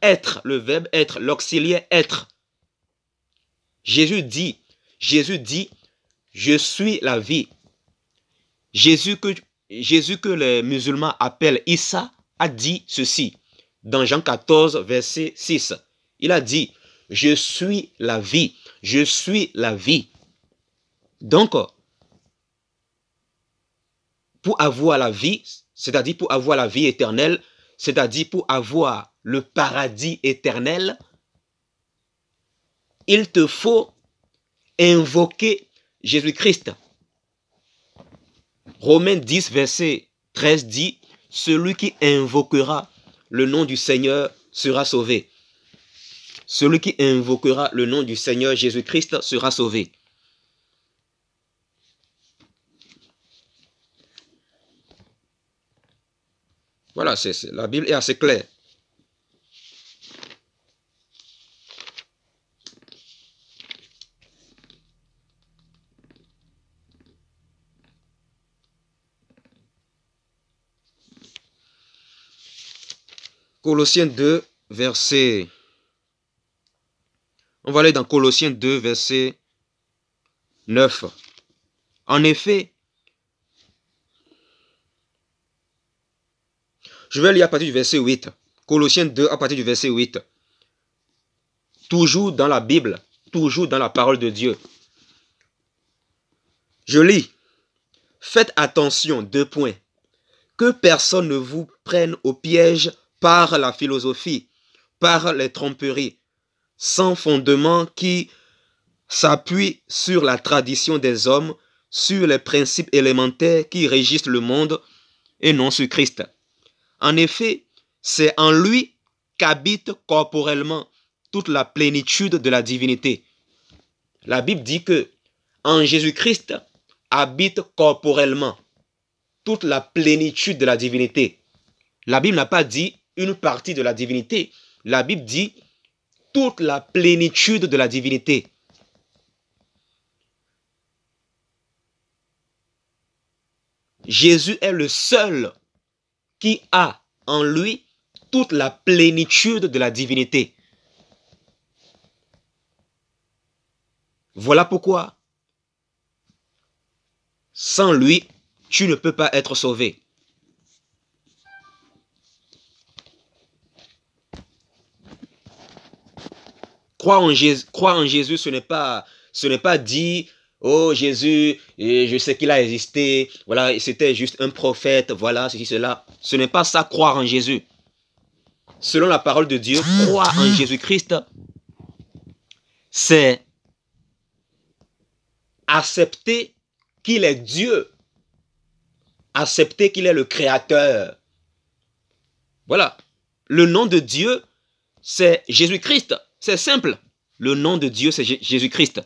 être, l'auxiliaire être. Jésus dit, je suis la vie. Jésus que les musulmans appellent Issa a dit ceci dans Jean 14, verset 6. Il a dit, je suis la vie, je suis la vie. Donc, pour avoir la vie, c'est-à-dire pour avoir la vie éternelle, c'est-à-dire pour avoir le paradis éternel, il te faut invoquer Jésus-Christ. Romains 10, verset 13 dit, celui qui invoquera le nom du Seigneur sera sauvé. Celui qui invoquera le nom du Seigneur Jésus-Christ sera sauvé. Voilà, la Bible est assez claire. Colossiens 2, verset... On va aller dans Colossiens 2, verset 9. En effet, je vais lire à partir du verset 8. Colossiens 2, à partir du verset 8. Toujours dans la Bible, toujours dans la parole de Dieu. Je lis. Faites attention, 2 points. Que personne ne vous prenne au piège par la philosophie, par les tromperies, sans fondement qui s'appuient sur la tradition des hommes, sur les principes élémentaires qui régissent le monde et non sur Christ. En effet, c'est en lui qu'habite corporellement toute la plénitude de la divinité. La Bible dit que en Jésus-Christ habite corporellement toute la plénitude de la divinité. La Bible n'a pas dit une partie de la divinité. La Bible dit toute la plénitude de la divinité. Jésus est le seul qui a en lui toute la plénitude de la divinité. Voilà pourquoi, sans lui, tu ne peux pas être sauvé. Croire en Jésus, ce n'est pas dire oh Jésus, je sais qu'il a existé, voilà, c'était juste un prophète, voilà, ceci, cela. Ce n'est pas ça, croire en Jésus. Selon la parole de Dieu, croire en Jésus-Christ, c'est accepter qu'il est Dieu, accepter qu'il est le Créateur. Voilà, le nom de Dieu, c'est Jésus-Christ, c'est simple. Le nom de Dieu, c'est Jésus-Christ.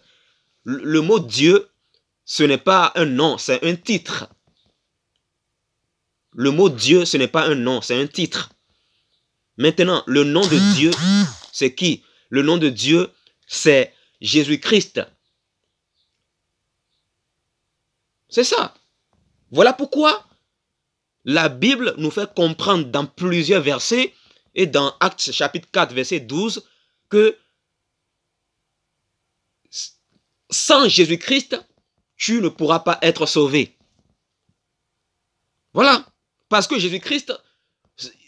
Le mot Dieu, ce n'est pas un nom, c'est un titre. Le mot Dieu, ce n'est pas un nom, c'est un titre. Maintenant, le nom de Dieu, c'est qui? Le nom de Dieu, c'est Jésus-Christ. C'est ça. Voilà pourquoi la Bible nous fait comprendre dans plusieurs versets et dans Actes chapitre 4, verset 12, que sans Jésus-Christ, tu ne pourras pas être sauvé. Voilà. Parce que Jésus-Christ,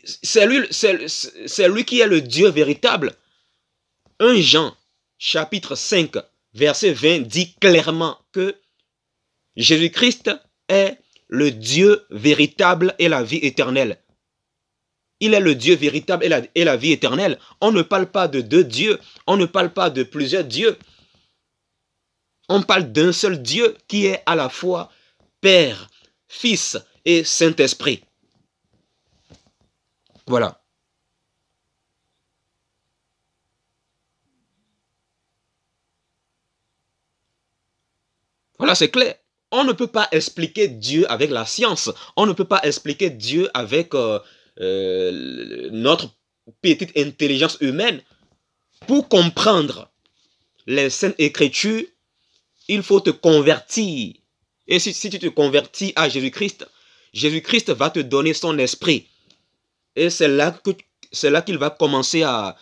c'est lui qui est le Dieu véritable. 1 Jean, chapitre 5, verset 20, dit clairement que Jésus-Christ est le Dieu véritable et la vie éternelle. Il est le Dieu véritable et la vie éternelle. On ne parle pas de 2 dieux, on ne parle pas de plusieurs dieux. On parle d'un seul Dieu qui est à la fois Père, Fils et Saint-Esprit. Voilà. Voilà, c'est clair. On ne peut pas expliquer Dieu avec la science. On ne peut pas expliquer Dieu avec notre petite intelligence humaine. Pour comprendre les Saintes Écritures, il faut te convertir. Et si tu te convertis à Jésus-Christ, Jésus-Christ va te donner son esprit. Et c'est là qu'il va commencer à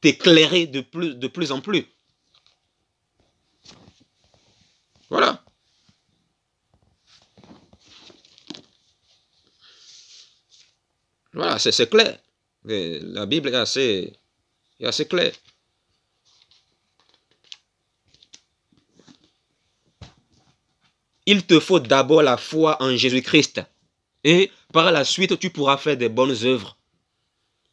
t'éclairer de plus en plus. Voilà. Voilà, c'est clair. Et la Bible est assez claire. Il te faut d'abord la foi en Jésus-Christ. Et par la suite, tu pourras faire des bonnes œuvres.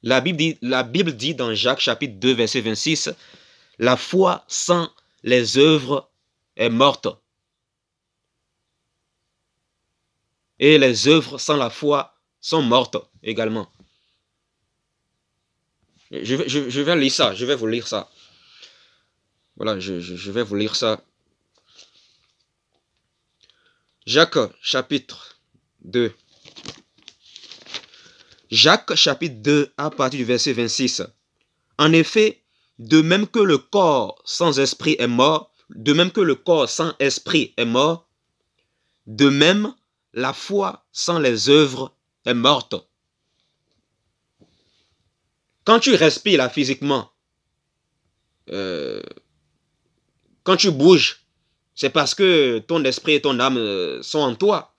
La Bible dit dans Jacques chapitre 2, verset 26, « La foi sans les œuvres est morte. Et les œuvres sans la foi sont mortes également. » Je vais lire ça, je vais vous lire ça. Voilà, je vais vous lire ça. Jacques chapitre 2. Jacques chapitre 2 à partir du verset 26. En effet, de même que le corps sans esprit est mort, de même que le corps sans esprit est mort, de même la foi sans les œuvres est morte. Quand tu respires là physiquement, quand tu bouges, c'est parce que ton esprit et ton âme sont en toi.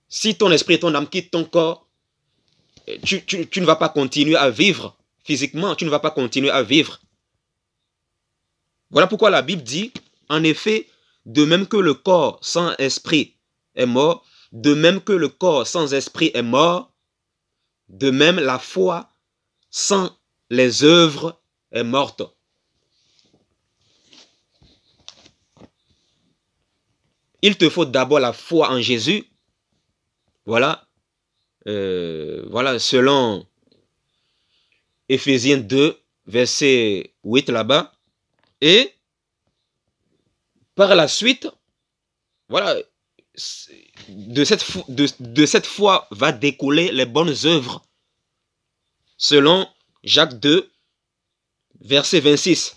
Si ton esprit et ton âme quittent ton corps, tu ne vas pas continuer à vivre physiquement, tu ne vas pas continuer à vivre. Voilà pourquoi la Bible dit, en effet, de même que le corps sans esprit est mort, de même que le corps sans esprit est mort, de même la foi sans les œuvres est morte. Il te faut d'abord la foi en Jésus. Voilà. Voilà, selon Éphésiens 2, verset 8 là-bas. Et par la suite, voilà, de cette foi va découler les bonnes œuvres. Selon Jacques 2, verset 26.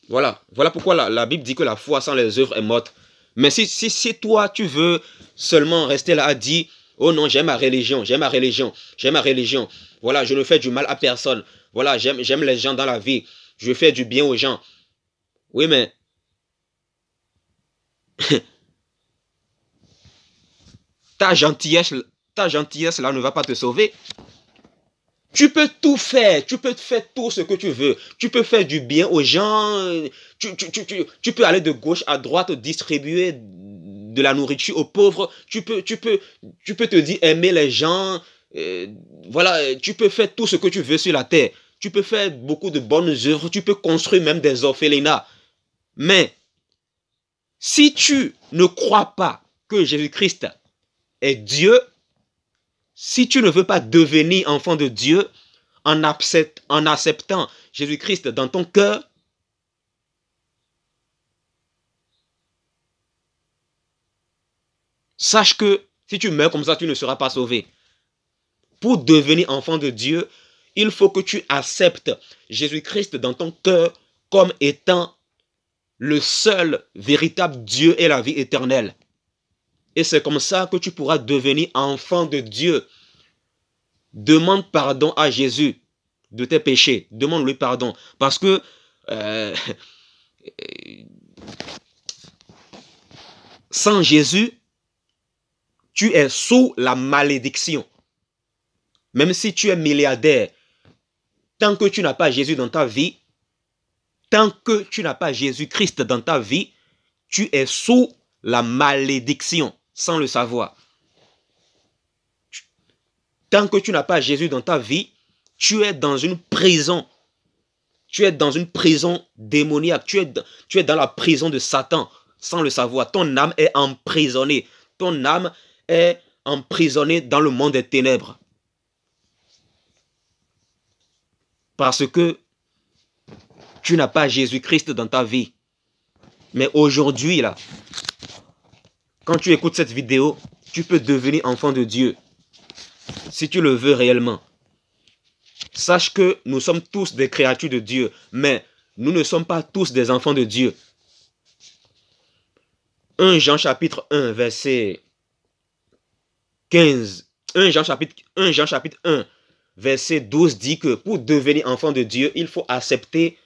Voilà pourquoi la Bible dit que la foi sans les œuvres est morte. Mais si toi, tu veux seulement rester là à dire, oh non, j'aime ma religion, j'aime ma religion, j'aime ma religion. Voilà, je ne fais du mal à personne. Voilà, j'aime les gens dans la vie. Je fais du bien aux gens. Oui, mais ta gentillesse là ne va pas te sauver. Tu peux tout faire, tu peux faire tout ce que tu veux. Tu peux faire du bien aux gens, tu peux aller de gauche à droite distribuer de la nourriture aux pauvres. Tu peux te dire aimer les gens. Voilà, tu peux faire tout ce que tu veux sur la terre. Tu peux faire beaucoup de bonnes œuvres. Tu peux construire même des orphelinats. Mais si tu ne crois pas que Jésus-Christ est Dieu, si tu ne veux pas devenir enfant de Dieu en acceptant Jésus-Christ dans ton cœur, sache que si tu meurs comme ça, tu ne seras pas sauvé. Pour devenir enfant de Dieu, il faut que tu acceptes Jésus-Christ dans ton cœur comme étant le seul véritable Dieu et la vie éternelle. Et c'est comme ça que tu pourras devenir enfant de Dieu. Demande pardon à Jésus de tes péchés. Demande-lui pardon. Parce que sans Jésus, tu es sous la malédiction. Même si tu es milliardaire, tant que tu n'as pas Jésus dans ta vie, tant que tu n'as pas Jésus-Christ dans ta vie, tu es sous la malédiction, sans le savoir. Tant que tu n'as pas Jésus dans ta vie, tu es dans une prison. Tu es dans une prison démoniaque. Tu es dans la prison de Satan sans le savoir. Ton âme est emprisonnée. Ton âme est emprisonnée dans le monde des ténèbres. Parce que tu n'as pas Jésus-Christ dans ta vie. Mais aujourd'hui, là, quand tu écoutes cette vidéo, tu peux devenir enfant de Dieu. Si tu le veux réellement. Sache que nous sommes tous des créatures de Dieu, mais nous ne sommes pas tous des enfants de Dieu. 1 Jean chapitre 1, verset 15. 1 Jean chapitre 1, verset 12 dit que pour devenir enfant de Dieu, il faut accepter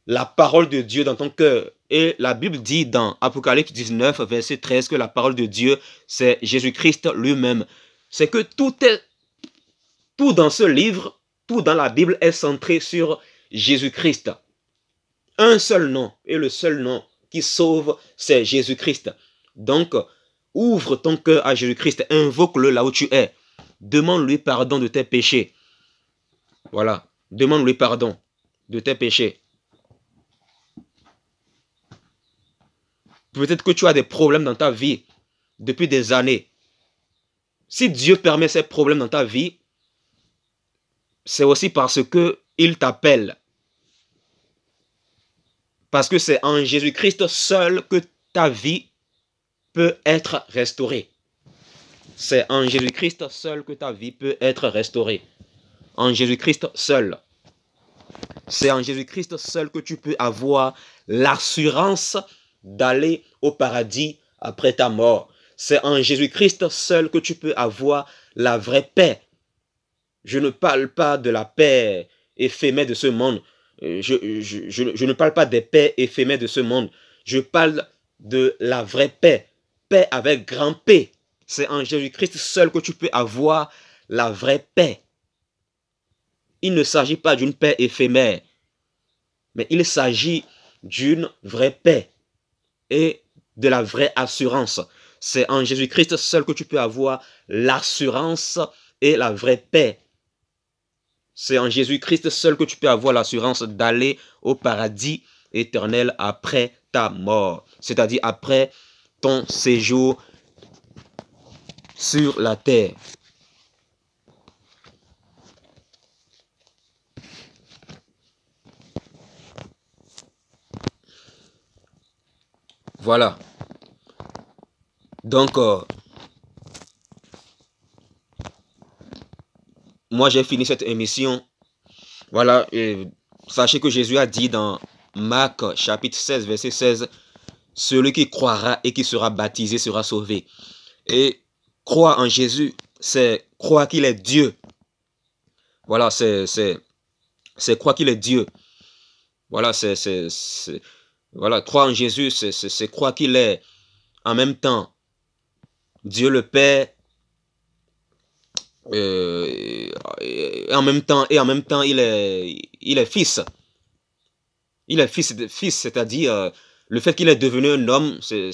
la parole de Dieu dans ton cœur. Et la Bible dit dans Apocalypse 19, verset 13, que la parole de Dieu, c'est Jésus-Christ lui-même. C'est que tout dans ce livre, tout dans la Bible est centré sur Jésus-Christ. Un seul nom, et le seul nom qui sauve, c'est Jésus-Christ. Donc, ouvre ton cœur à Jésus-Christ, invoque-le là où tu es. Demande-lui pardon de tes péchés. Voilà, demande-lui pardon de tes péchés. Peut-être que tu as des problèmes dans ta vie depuis des années. Si Dieu permet ces problèmes dans ta vie, c'est aussi parce qu'il t'appelle. Parce que c'est en Jésus-Christ seul que ta vie peut être restaurée. C'est en Jésus-Christ seul que ta vie peut être restaurée. En Jésus-Christ seul. C'est en Jésus-Christ seul que tu peux avoir l'assurance d'aller au paradis après ta mort. C'est en Jésus-Christ seul que tu peux avoir la vraie paix. Je ne parle pas de la paix éphémère de ce monde. Je ne parle pas des paix éphémères de ce monde. Je parle de la vraie paix. Paix avec grand P. C'est en Jésus-Christ seul que tu peux avoir la vraie paix. Il ne s'agit pas d'une paix éphémère, mais il s'agit d'une vraie paix et de la vraie assurance. C'est en Jésus-Christ seul que tu peux avoir l'assurance et la vraie paix. C'est en Jésus-Christ seul que tu peux avoir l'assurance d'aller au paradis éternel après ta mort. C'est-à-dire après ton séjour sur la terre. Voilà. Donc, moi j'ai fini cette émission. Voilà. Sachez que Jésus a dit dans Marc chapitre 16, verset 16, « Celui qui croira et qui sera baptisé sera sauvé. » Et croire en Jésus, c'est croire qu'il est Dieu. Voilà, c'est croire qu'il est Dieu. Voilà, voilà, croire en Jésus, c'est croire qu'il est en même temps Dieu le Père, et en même temps il est fils. Il est fils, c'est-à-dire le fait qu'il est devenu un homme, c'est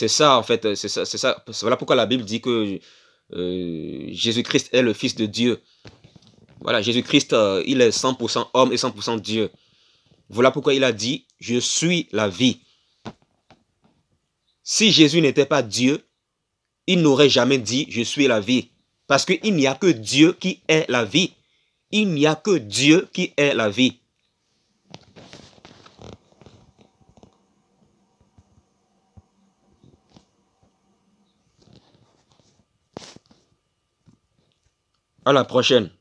ça en fait, c'est ça. Voilà pourquoi la Bible dit que Jésus-Christ est le Fils de Dieu. Voilà, Jésus-Christ, il est 100% homme et 100% Dieu. Voilà pourquoi il a dit, je suis la vie. Si Jésus n'était pas Dieu, il n'aurait jamais dit, je suis la vie. Parce qu'il n'y a que Dieu qui est la vie. Il n'y a que Dieu qui est la vie. À la prochaine.